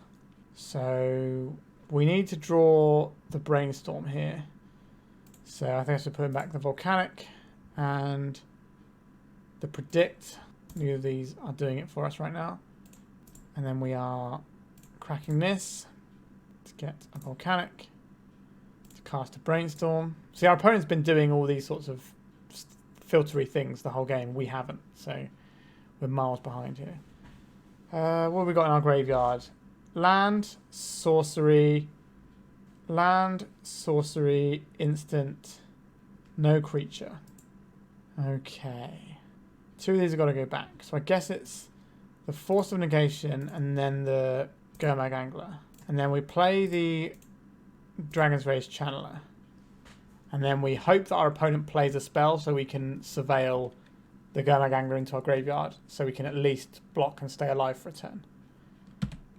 So we need to draw the Brainstorm here. So I think I should put back the Volcanic and the Predict. Neither of these are doing it for us right now. And then we are cracking this to get a Volcanic. Cast a Brainstorm. See, our opponent's been doing all these sorts of filtery things the whole game. We haven't, so we're miles behind here. What have we got in our graveyard? Land, sorcery, instant, no creature. Okay. 2 of these have got to go back. So I guess it's the Force of Negation and then the Gurmag Angler. And then we play the Dragon's Rage Channeler. And then we hope that our opponent plays a spell so we can surveil the Gurmag Angler into our graveyard so we can at least block and stay alive for a turn.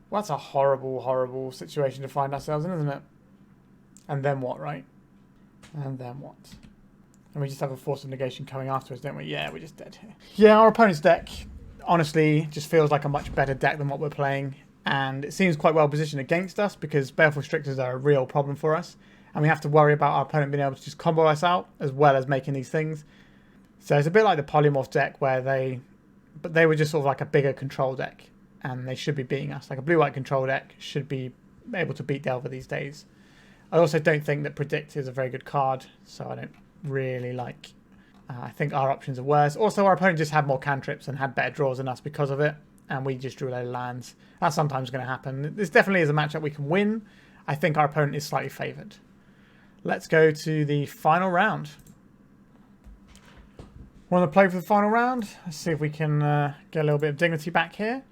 Well, that's a horrible, horrible situation to find ourselves in, isn't it? And then what, right? And then what? And we just have a Force of Negation coming after us, don't we? Yeah, we're just dead here. Yeah, our opponent's deck, honestly, just feels like a much better deck than what we're playing. And it seems quite well positioned against us because Baleful Strixes are a real problem for us. And we have to worry about our opponent being able to just combo us out as well as making these things. So it's a bit like the Polymorph deck where they were just sort of like a bigger control deck. And they should be beating us. Like a blue-white control deck should be able to beat Delver these days. I also don't think that Predict is a very good card. So I don't really like... I think our options are worse. Also, our opponent just had more cantrips and had better draws than us because of it. And we just drew a load of lands. That's sometimes going to happen. This definitely is a matchup we can win. I think our opponent is slightly favoured. Let's go to the final round. Want to play for the final round? Let's see if we can get a little bit of dignity back here.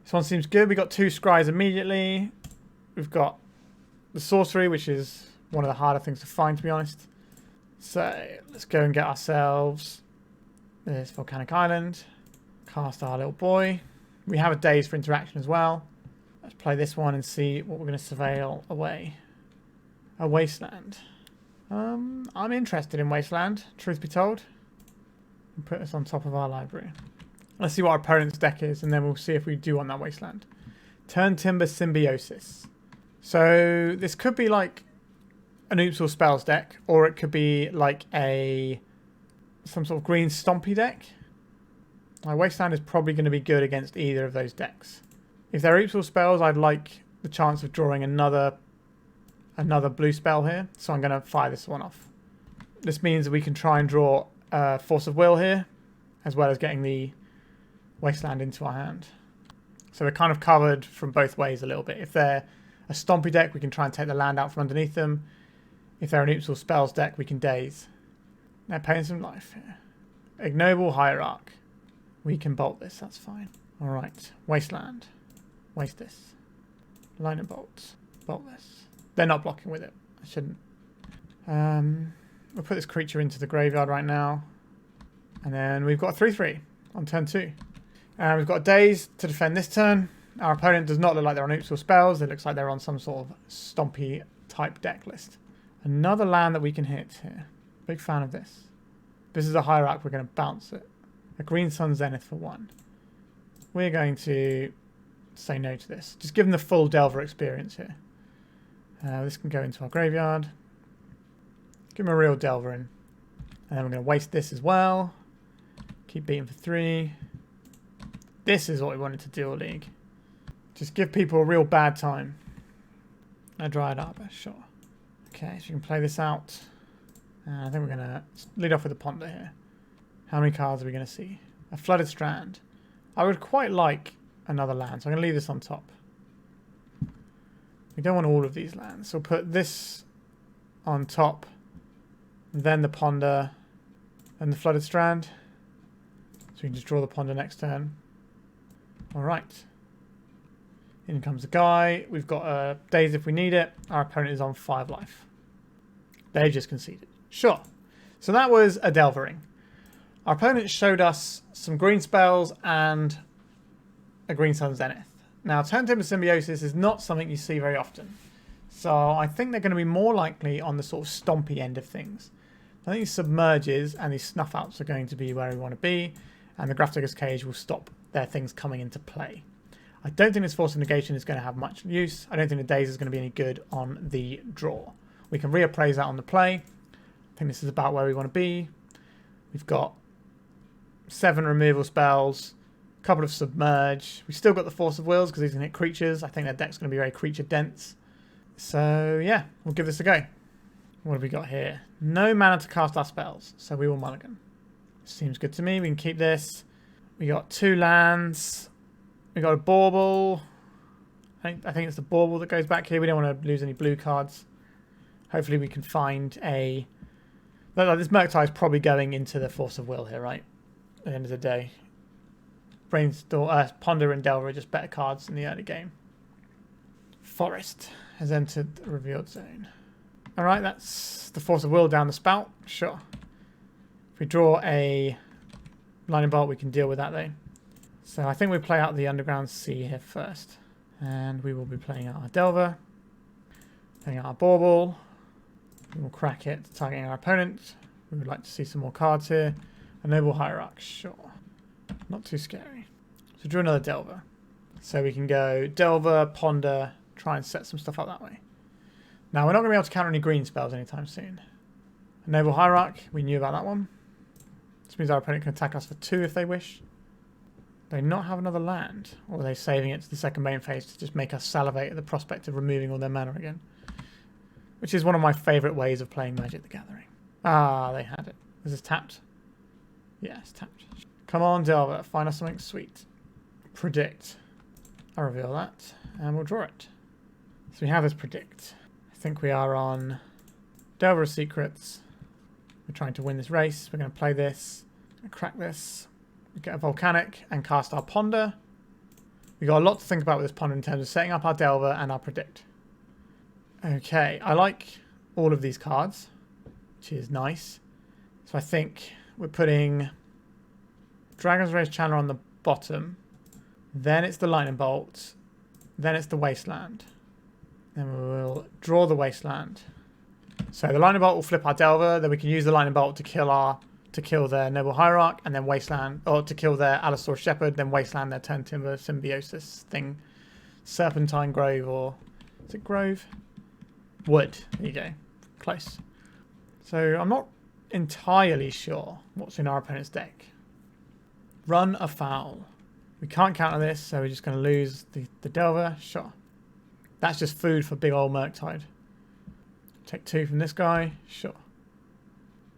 This one seems good. We've got 2 scries immediately. We've got the sorcery, which is one of the harder things to find, to be honest. So let's go and get ourselves this Volcanic Island. Cast our little boy. We have a Daze for interaction as well. Let's play this one and see what we're going to surveil away. A Wasteland. I'm interested in Wasteland, truth be told. And put this on top of our library. Let's see what our opponent's deck is, and then we'll see if we do want that Wasteland. Turn Timber Symbiosis. So this could be like an Oops All Spells deck, or it could be like some sort of green stompy deck. My Wasteland is probably going to be good against either of those decks. If they're Oops All Spells, I'd like the chance of drawing another blue spell here, so I'm going to fire this one off. This means that we can try and draw Force of Will here, as well as getting the Wasteland into our hand. So we're kind of covered from both ways a little bit. If they're a stompy deck, we can try and take the land out from underneath them. If they're an neutral spells deck, we can Daze. They're paying some life here. Ignoble Hierarch. We can bolt this, that's fine. Alright, Wasteland. Waste this. Lightning Bolt. Bolt this. They're not blocking with it. I shouldn't. We'll put this creature into the graveyard right now. And then we've got a 3-3 on turn 2. We've got a Daze to defend this turn. Our opponent does not look like they're on neutral spells. It looks like they're on some sort of stompy type deck list. Another land that we can hit here. Big fan of this. This is a Hierarch. We're going to bounce it. A Green Sun Zenith for 1. We're going to say no to this. Just give them the full Delver experience here. This can go into our graveyard. Give them a real Delver in. And then we're going to waste this as well. Keep beating for 3. This is what we wanted to Dual League. Just give people a real bad time. A Dryad Arbor, sure. Okay, so you can play this out. I think we're going to lead off with a Ponder here. How many cards are we going to see? A Flooded Strand. I would quite like another land, so I'm going to leave this on top. We don't want all of these lands, so we'll put this on top, then the Ponder, and the Flooded Strand. So we can just draw the Ponder next turn. Alright. In comes the guy. We've got a Daze if we need it. Our opponent is on 5 life. They just conceded. Sure. So that was a Delvering. Our opponent showed us some green spells and a Green Sun Zenith. Now, Turntable Symbiosis is not something you see very often. So I think they're going to be more likely on the sort of stompy end of things. I think these Submerges and these Snuff Outs are going to be where we want to be. And the Grafdigger's Cage will stop their things coming into play. I don't think this Force of Negation is going to have much use. I don't think the Daze is going to be any good on the draw. We can reappraise that on the play. I think this is about where we want to be. We've got 7 removal spells, a couple of Submerge. We've still got the Force of Wills because these can hit creatures. I think their deck's going to be very creature dense. So yeah, we'll give this a go. What have we got here? No mana to cast our spells, so we will mulligan. Seems good to me. We can keep this. We got 2 lands. We got a Bauble. I think it's the Bauble that goes back here. We don't want to lose any blue cards. Hopefully we can find a... This Murktide is probably going into the Force of Will here, right? At the end of the day. Brainstorm, Ponder and Delver are just better cards in the early game. Forest has entered the revealed zone. Alright, that's the Force of Will down the spout. Sure. If we draw a Lightning Bolt, we can deal with that though. So I think we play out the Underground Sea here first. And we will be playing out our Delver. Playing out our Bauble. We will crack it, targeting our opponent. We would like to see some more cards here. A Noble Hierarch, sure. Not too scary. So draw another Delver. So we can go Delver, Ponder, try and set some stuff up that way. Now we're not going to be able to counter any green spells anytime soon. A Noble Hierarch, we knew about that one. This means our opponent can attack us for 2 if they wish. They not have another land, or are they saving it to the second main phase to just make us salivate at the prospect of removing all their mana again? Which is one of my favourite ways of playing Magic the Gathering. Ah, they had it. Is this tapped? Yeah, it's tapped. Come on, Delver, find us something sweet. Predict. I'll reveal that, and we'll draw it. So we have this Predict. I think we are on Delver of Secrets. We're trying to win this race. We're going to play this. Crack this. We get a Volcanic and cast our Ponder. We've got a lot to think about with this Ponder in terms of setting up our Delver and our Predict. Okay, I like all of these cards, which is nice. So I think we're putting Dragon's Rage Channeler on the bottom. Then it's the Lightning Bolt. Then it's the Wasteland. Then we will draw the Wasteland. So the Lightning Bolt will flip our Delver. Then we can use the Lightning Bolt to kill their Noble Hierarch, and then Wasteland, or to kill their Allosaur Shepherd, then Wasteland their Turntable Symbiosis thing. Serpentine Grove, or is it Grove? Wood. There you go. Close. So I'm not entirely sure what's in our opponent's deck. Run afoul. We can't counter this, so we're just going to lose the Delver. Sure. That's just food for big old Murktide. Take 2 from this guy. Sure.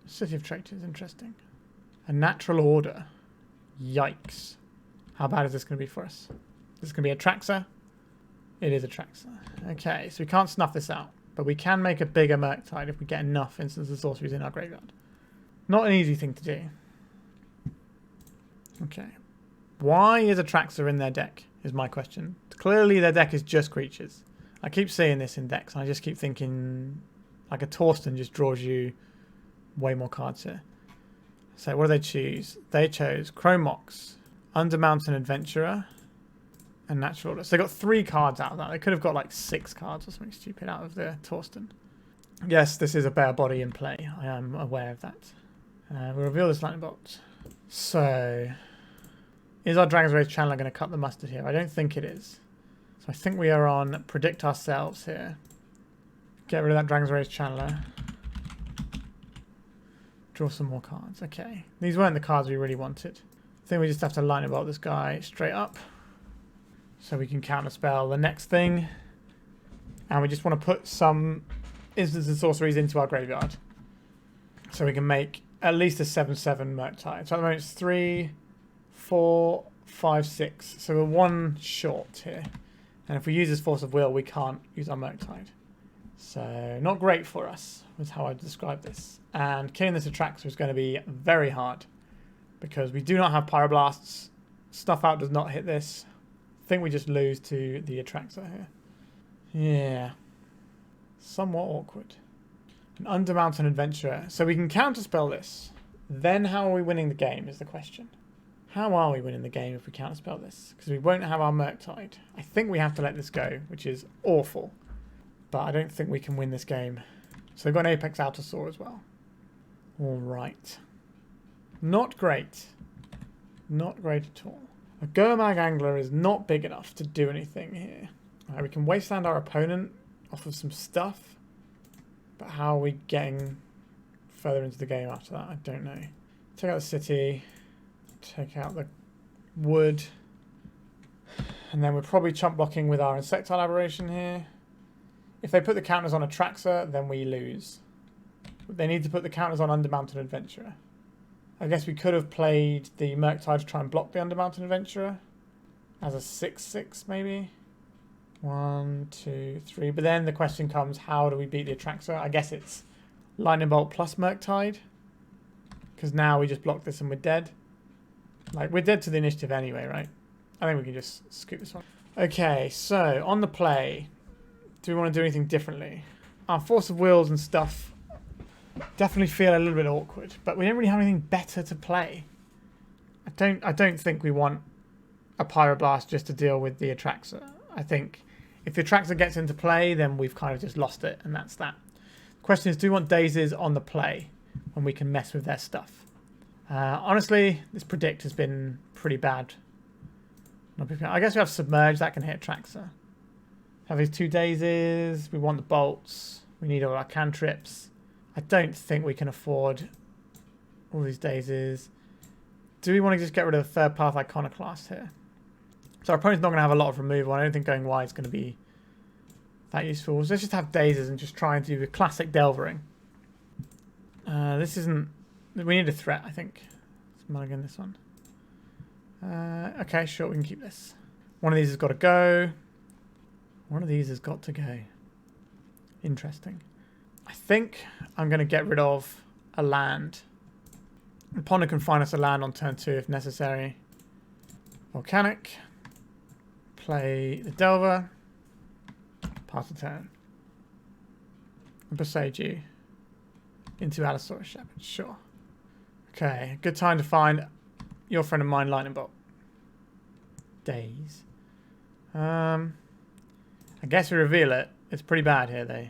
City of Traitors, interesting. A natural order. Yikes. How bad is this going to be for us? This is going to be a Traxxer. It is a Traxxer. Okay, so we can't snuff this out. But we can make a bigger Murktide if we get enough instances of sorceries in our graveyard. Not an easy thing to do. Okay. Why is a Traxxer in their deck, is my question. Clearly their deck is just creatures. I keep seeing this in decks, and I just keep thinking, like a Torsten just draws you way more cards here. So what do they choose? They chose Chromox, Undermountain Adventurer, and Natural Order. So they got 3 cards out of that. They could have got like 6 cards or something stupid out of the Torsten. Yes, this is a bare body in play. I am aware of that. We'll reveal this lightning bolt. So, is our Dragon's Rage Channeler going to cut the mustard here? I don't think it is. So I think we are on Predict Ourselves here. Get rid of that Dragon's Rage Channeler. Draw some more cards. Okay. These weren't the cards we really wanted. I think we just have to lightning bolt this guy straight up. So we can counterspell the next thing. And we just want to put some instants and sorceries into our graveyard. So we can make at least a 7/7 Murktide. So at the moment it's 3, 4, 5, 6. So we're 1 short here. And if we use this Force of Will, we can't use our Murktide. So not great for us, was how I describe this. And killing this Atraxa is going to be very hard. Because we do not have Pyroblasts. Snuff Out does not hit this. I think we just lose to the Atraxa here. Yeah. Somewhat awkward. An Undermountain Adventurer. So we can counterspell this. Then how are we winning the game is the question. How are we winning the game if we counterspell this? Because we won't have our Murktide. I think we have to let this go, which is awful. But I don't think we can win this game. So they've got an Apex Altasaur as well. Alright. Not great. Not great at all. A Gurmag Angler is not big enough to do anything here. Right, we can Wasteland our opponent off of some stuff. But how are we getting further into the game after that? I don't know. Take out the city. Take out the wood. And then we're probably chump blocking with our Insectile Aberration here. If they put the counters on Atraxa, then we lose. They need to put the counters on Undermountain Adventurer. I guess we could have played the Murktide to try and block the Undermountain Adventurer. As a 6/6 maybe. 1, 2, 3. But then the question comes, how do we beat the Atraxa? I guess it's Lightning Bolt plus Murktide. Because now we just block this and we're dead. Like, we're dead to the initiative anyway, right? I think we can just scoop this one. Okay, so on the play, do we want to do anything differently? Our Force of Wills and stuff definitely feel a little bit awkward, but we don't really have anything better to play. I don't think we want a Pyroblast just to deal with the Atraxa. I think if the Atraxa gets into play, then we've kind of just lost it, and that's that. The question is, do we want Dazes on the play when we can mess with their stuff? Honestly, this Predict has been pretty bad. I guess we have Submerge, that can hit Atraxa. Have these 2 Dazes, we want the bolts, we need all our cantrips. I don't think we can afford all these Dazes. Do we want to just get rid of the third path Iconoclast here? So our opponent's not going to have a lot of removal. I don't think going wide is going to be that useful. So let's just have Dazes and just try and do the classic Delvering. This isn't... We need a threat, I think. Let's mulligan this one. Okay, sure, we can keep this. One of these has got to go. One of these has got to go. Interesting. I think I'm going to get rid of a land. Opponent can find us a land on turn 2 if necessary. Volcanic. Play the Delver. Pass the turn. And Presage you into Allosaurus Shepherd. Sure. Okay, good time to find your friend of mine, Lightning Bolt. Daze. I guess we reveal it. It's pretty bad here, though.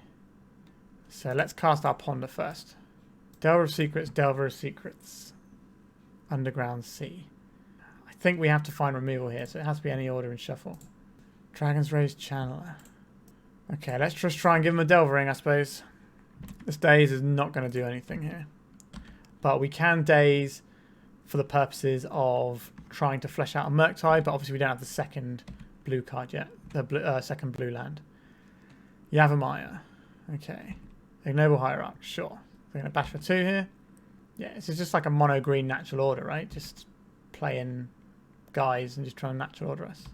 So let's cast our Ponder first. Delver of Secrets, Delver of Secrets. Underground Sea. I think we have to find removal here, so it has to be any order in shuffle. Dragon's Rage Channeler. Okay, let's just try and give him a Delvering, I suppose. This Daze is not going to do anything here. But we can Daze for the purposes of trying to flesh out a Murktide, but obviously we don't have the second blue card yet. The second blue land. Yavimaya. Okay. Ignoble Hierarch, sure. We're going to bash for 2 here. Yeah, this is just like a mono green natural order, right? Just playing guys and just trying to natural order us.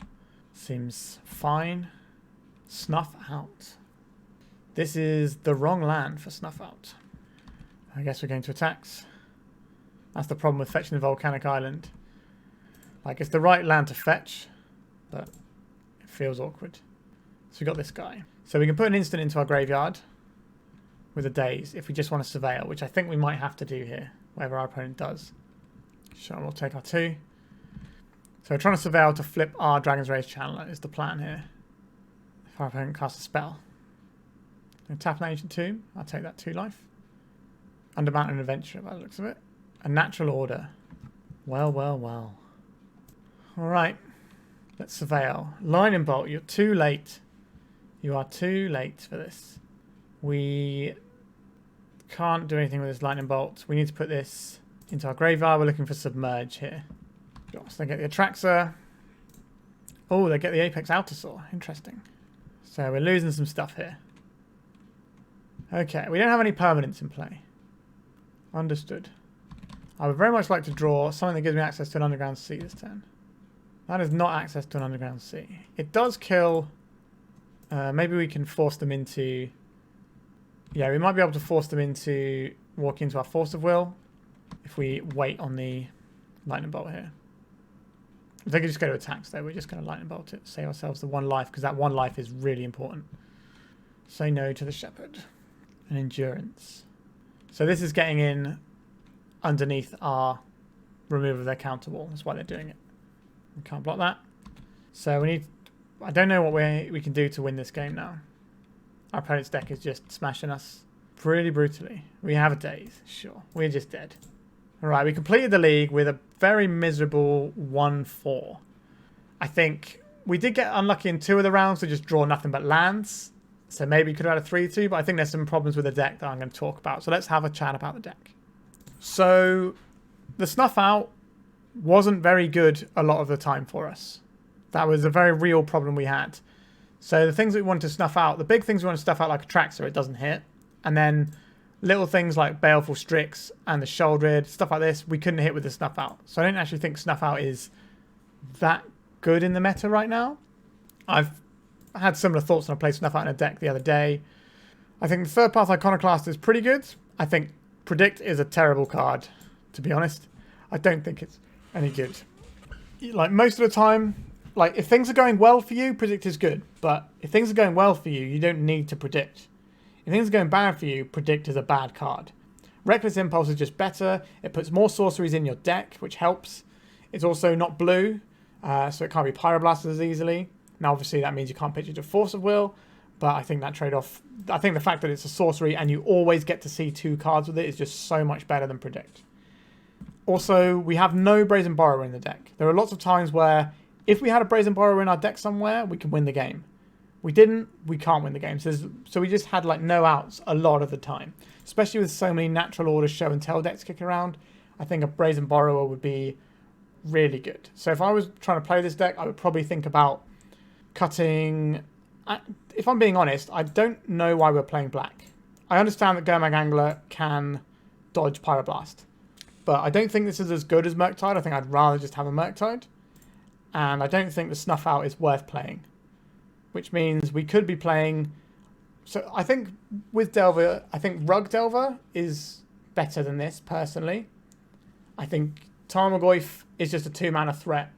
Seems fine. Snuff Out. This is the wrong land for Snuff Out. I guess we're going to attacks. That's the problem with fetching the Volcanic Island. Like, it's the right land to fetch, but it feels awkward. So we got this guy. So we can put an instant into our graveyard with a Daze if we just want to surveil, which I think we might have to do here, whatever our opponent does. Sure, we'll take our 2. So we're trying to surveil to flip our Dragon's Rage Channeler is the plan here. If our opponent casts a spell. And tap an Ancient Tomb. I'll take that 2 life. Undermountain Adventure by the looks of it. A natural order. Well, well, well. Alright. Let's surveil. Lightning Bolt, you're too late. You are too late for this. We can't do anything with this Lightning Bolt. We need to put this into our graveyard. We're looking for Submerge here. So they get the Atraxa. Oh, they get the Apex Altasaur. Interesting. So we're losing some stuff here. Okay, we don't have any permanents in play. Understood. I would very much like to draw something that gives me access to an Underground Sea this turn. That is not access to an Underground Sea. It does kill... maybe we can force them into... Yeah, we might be able to force them into walking into our Force of Will if we wait on the Lightning Bolt here. If they could just go to attacks though, we're just going to Lightning Bolt it, save ourselves the 1 life, because that 1 life is really important. Say no to the Shepherd. And Endurance. So this is getting in underneath our remove of their counter wall. That's why they're doing it. We can't block that. So we need... I don't know what we can do to win this game now. Our opponent's deck is just smashing us pretty brutally. We have a Daze, sure. We're just dead. Alright, we completed the league with a very miserable 1-4. I think we did get unlucky in 2 of the rounds to just draw nothing but lands. So maybe we could have had a 3-2, but I think there's some problems with the deck that I'm going to talk about. So let's have a chat about the deck. So the Snuff Out wasn't very good a lot of the time for us. That was a very real problem we had. So the things that we wanted to snuff out, the big things we want to snuff out like Atraxa, it doesn't hit. And then little things like Baleful Strix and the Sheoldred, stuff like this, we couldn't hit with the Snuff Out. So I don't actually think Snuff Out is that good in the meta right now. I've had similar thoughts when I played Snuff Out in a deck the other day. I think the Third Path Iconoclast is pretty good. I think Predict is a terrible card, to be honest. I don't think it's any good. Like, most of the time, like, if things are going well for you, Predict is good. But if things are going well for you, you don't need to Predict. If things are going bad for you, Predict is a bad card. Reckless Impulse is just better. It puts more sorceries in your deck, which helps. It's also not blue, so it can't be Pyroblast as easily. Now, obviously, that means you can't pitch it to Force of Will, but I think that trade-off... I think the fact that it's a sorcery and you always get to see 2 cards with it is just so much better than Predict. Also, we have no Brazen Borrower in the deck. There are lots of times where if we had a Brazen Borrower in our deck somewhere, we can win the game. We didn't, we can't win the game. So we just had like no outs a lot of the time. Especially with so many natural order show and tell decks kicking around, I think a Brazen Borrower would be really good. So if I was trying to play this deck, I would probably think about cutting... If I'm being honest, I don't know why we're playing black. I understand that Gurmag Angler can dodge Pyroblast, but I don't think this is as good as Murktide. I think I'd rather just have a Murktide. And I don't think the Snuff Out is worth playing, which means we could be playing... So I think with Delver, I think Rug Delver is better than this, personally. I think Tarmogoyf is just a 2-mana threat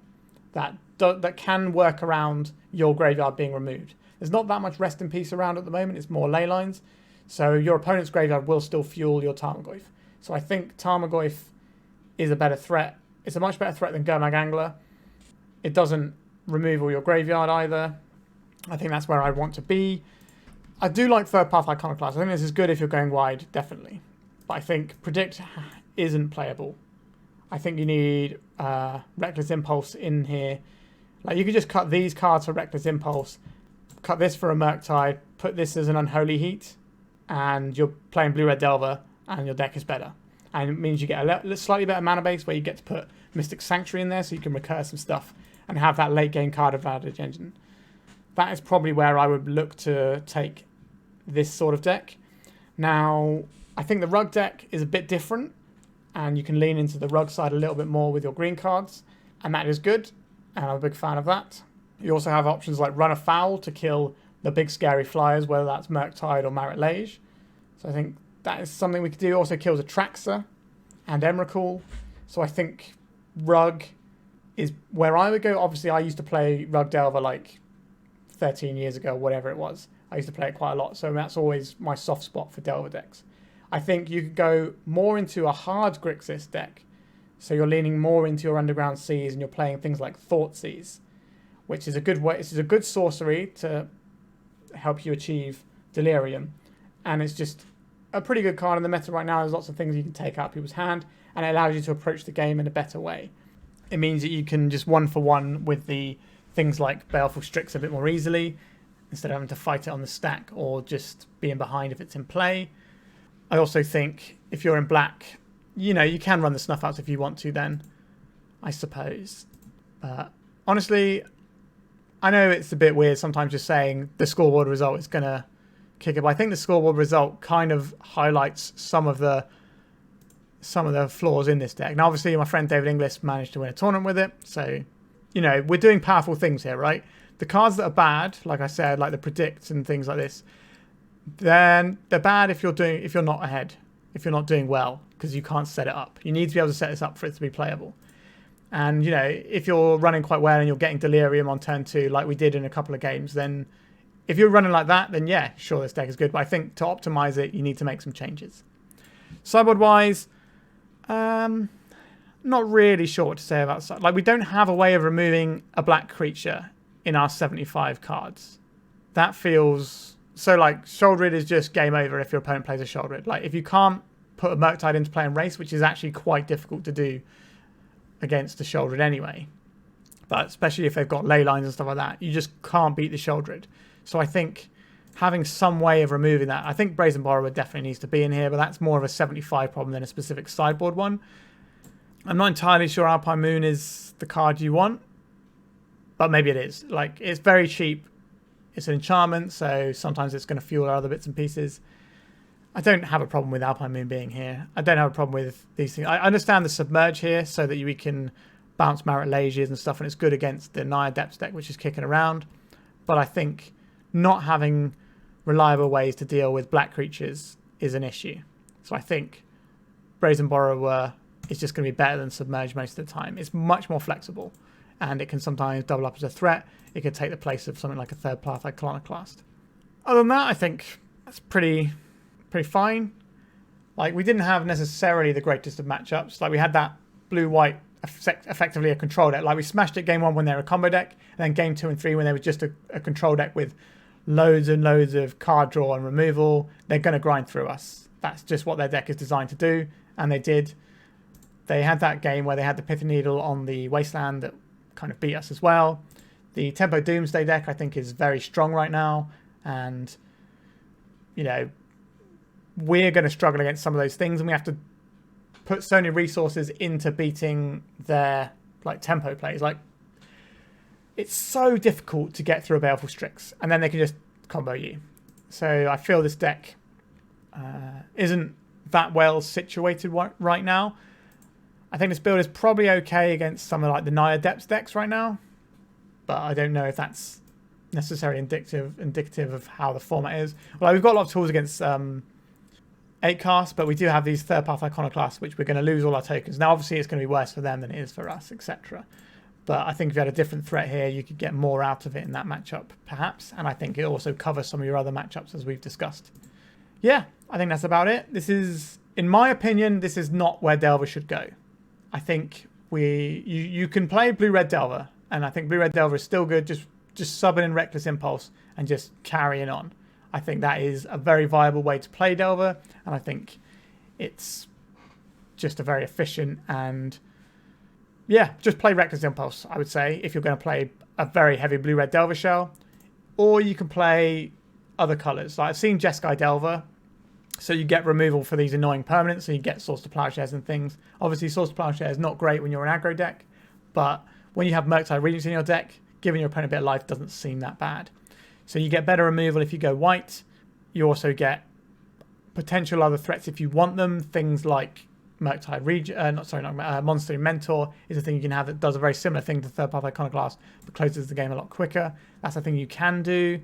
that can work around your graveyard being removed. There's not that much Rest in Peace around at the moment. It's more ley lines. So your opponent's graveyard will still fuel your Tarmogoyf. So I think Tarmogoyf is a better threat. It's a much better threat than Gurmag Angler. It doesn't remove all your graveyard either. I think that's where I want to be. I do like Third Path Iconoclast. I think this is good if you're going wide, definitely. But I think Predict isn't playable. I think you need Reckless Impulse in here. Like, you could just cut these cards for Reckless Impulse, cut this for a Murktide, put this as an Unholy Heat, and you're playing Blue-Red Delver, and your deck is better. And it means you get a slightly better mana base where you get to put Mystic Sanctuary in there so you can recur some stuff and have that late game card advantage engine. That is probably where I would look to take this sort of deck. Now, I think the Rug deck is a bit different. and you can lean into the rug side a little bit more with your green cards, and that is good, and I'm a big fan of that. You also have options like Run Afoul to kill the big scary flyers, whether that's Murktide or Marit Lage. So I think that is something we could do. Also kills Atraxa and Emrakul. So I think Rug is where I would go. Obviously, I used to play Rug Delver like 13 years ago, whatever it was. I used to play it quite a lot, so that's always my soft spot for Delver decks. I think you could go more into a hard Grixis deck. So you're leaning more into your Underground Seas and you're playing things like Thoughtseize, which is a good way. This is a good sorcery to help you achieve Delirium, and it's just a pretty good card in the meta right now. There's lots of things you can take out of people's hand, and it allows you to approach the game in a better way. It means that you can just 1-for-1 with the things like Baleful Strix a bit more easily, instead of having to fight it on the stack or just being behind if it's in play. I also think if you're in black, you can run the Snuff Outs if you want to then, I suppose. But honestly, I know it's a bit weird sometimes just saying the scoreboard result is going to kick it, but I think the scoreboard result kind of highlights some of the flaws in this deck. Now, obviously, my friend David Inglis managed to win a tournament with it, so, we're doing powerful things here, right? The cards that are bad, like I said, like the Predict and things like this, then they're bad if you're not ahead, if you're not doing well, because you can't set it up. You need to be able to set this up for it to be playable. And, if you're running quite well and you're getting Delirium on turn 2, like we did in a couple of games, then if you're running like that, then yeah, sure, this deck is good. But I think to optimize it, you need to make some changes. Sideboard-wise, not really sure what to say about that. Like, we don't have a way of removing a black creature in our 75 cards. That feels... So, like, Shouldered is just game over if your opponent plays a Shouldered. Like, if you can't put a Murktide into play and race, which is actually quite difficult to do against the Shouldered anyway, but especially if they've got ley lines and stuff like that, you just can't beat the Shouldered. So I think having some way of removing that, I think Brazen Borrower definitely needs to be in here, but that's more of a 75 problem than a specific sideboard one. I'm not entirely sure Alpine Moon is the card you want, but maybe it is. Like, it's very cheap. It's an enchantment, so sometimes it's going to fuel our other bits and pieces. I don't have a problem with Alpine Moon being here. I don't have a problem with these things. I understand the Submerge here so that we can bounce Marit Lages and stuff, and it's good against the Naya Depths deck, which is kicking around. But I think not having reliable ways to deal with black creatures is an issue. So I think Brazen Borrower is just going to be better than Submerge most of the time. It's much more flexible, and it can sometimes double up as a threat. It could take the place of something like a third path Iconoclast. Other than that, I think that's pretty fine. Like, we didn't have necessarily the greatest of matchups. Like, we had that blue-white effectively a control deck. Like, we smashed it game 1 when they were a combo deck, and then game 2 and 3 when they were just a control deck with loads and loads of card draw and removal. They're going to grind through us. That's just what their deck is designed to do, and they did. They had that game where they had the Pithy Needle on the Wasteland that kind of beat us as well. The Tempo Doomsday deck, I think, is very strong right now, and, we're going to struggle against some of those things, and we have to put so many resources into beating their tempo plays. Like, it's so difficult to get through a Baleful Strix, and then they can just combo you. So I feel this deck isn't that well situated right now. I think this build is probably okay against some of the Naya Depths decks right now, but I don't know if that's necessarily indicative of how the format is. Well, we've got a lot of tools against 8-cast, but we do have these third path Iconoclasts, which we're going to lose all our tokens. Now, obviously, it's going to be worse for them than it is for us, etc. But I think if you had a different threat here, you could get more out of it in that matchup, perhaps. And I think it also covers some of your other matchups, as we've discussed. Yeah, I think that's about it. This is, in my opinion, this is not where Delver should go. I think you can play Blue-Red Delver, and I think Blue-Red Delver is still good, just subbing in Reckless Impulse and just carrying on. I think that is a very viable way to play Delver, and I think it's just a very efficient and, yeah, just play Reckless Impulse, I would say, if you're going to play a very heavy Blue-Red Delver shell. Or you can play other colours. Like, I've seen Jeskai Delver, so you get removal for these annoying permanents, so you get Source to Plowshares and things. Obviously, Source to Plowshare is not great when you're an aggro deck, but when you have Murktide Regent in your deck, giving your opponent a bit of life doesn't seem that bad. So you get better removal if you go white. You also get potential other threats if you want them. Things like Murktide Regent, Monster Mentor is a thing you can have that does a very similar thing to Third Path Iconoclast, but closes the game a lot quicker. That's a thing you can do.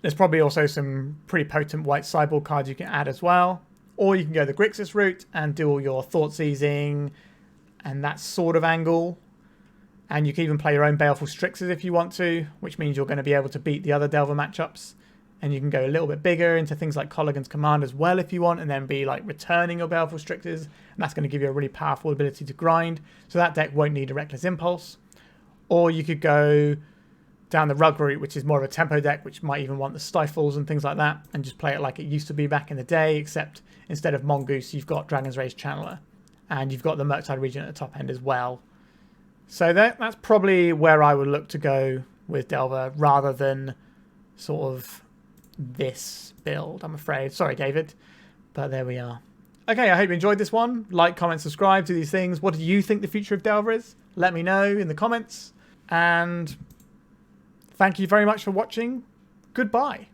There's probably also some pretty potent white sideboard cards you can add as well. Or you can go the Grixis route and do all your Thought Seizing and that sort of angle. And you can even play your own Baleful Strixes if you want to, which means you're going to be able to beat the other Delver matchups. And you can go a little bit bigger into things like Colligan's Command as well if you want, and then be like returning your Baleful Strixes. And that's going to give you a really powerful ability to grind. So that deck won't need a Reckless Impulse. Or you could go down the Rug route, which is more of a tempo deck, which might even want the Stifles and things like that, and just play it like it used to be back in the day, except instead of Mongoose, you've got Dragon's Rage Channeler. And you've got the Murktide Regent at the top end as well. So that's probably where I would look to go with Delver, rather than sort of this build, I'm afraid. Sorry, David, but there we are. Okay, I hope you enjoyed this one. Like, comment, subscribe to these things. What do you think the future of Delver is? Let me know in the comments. And thank you very much for watching. Goodbye.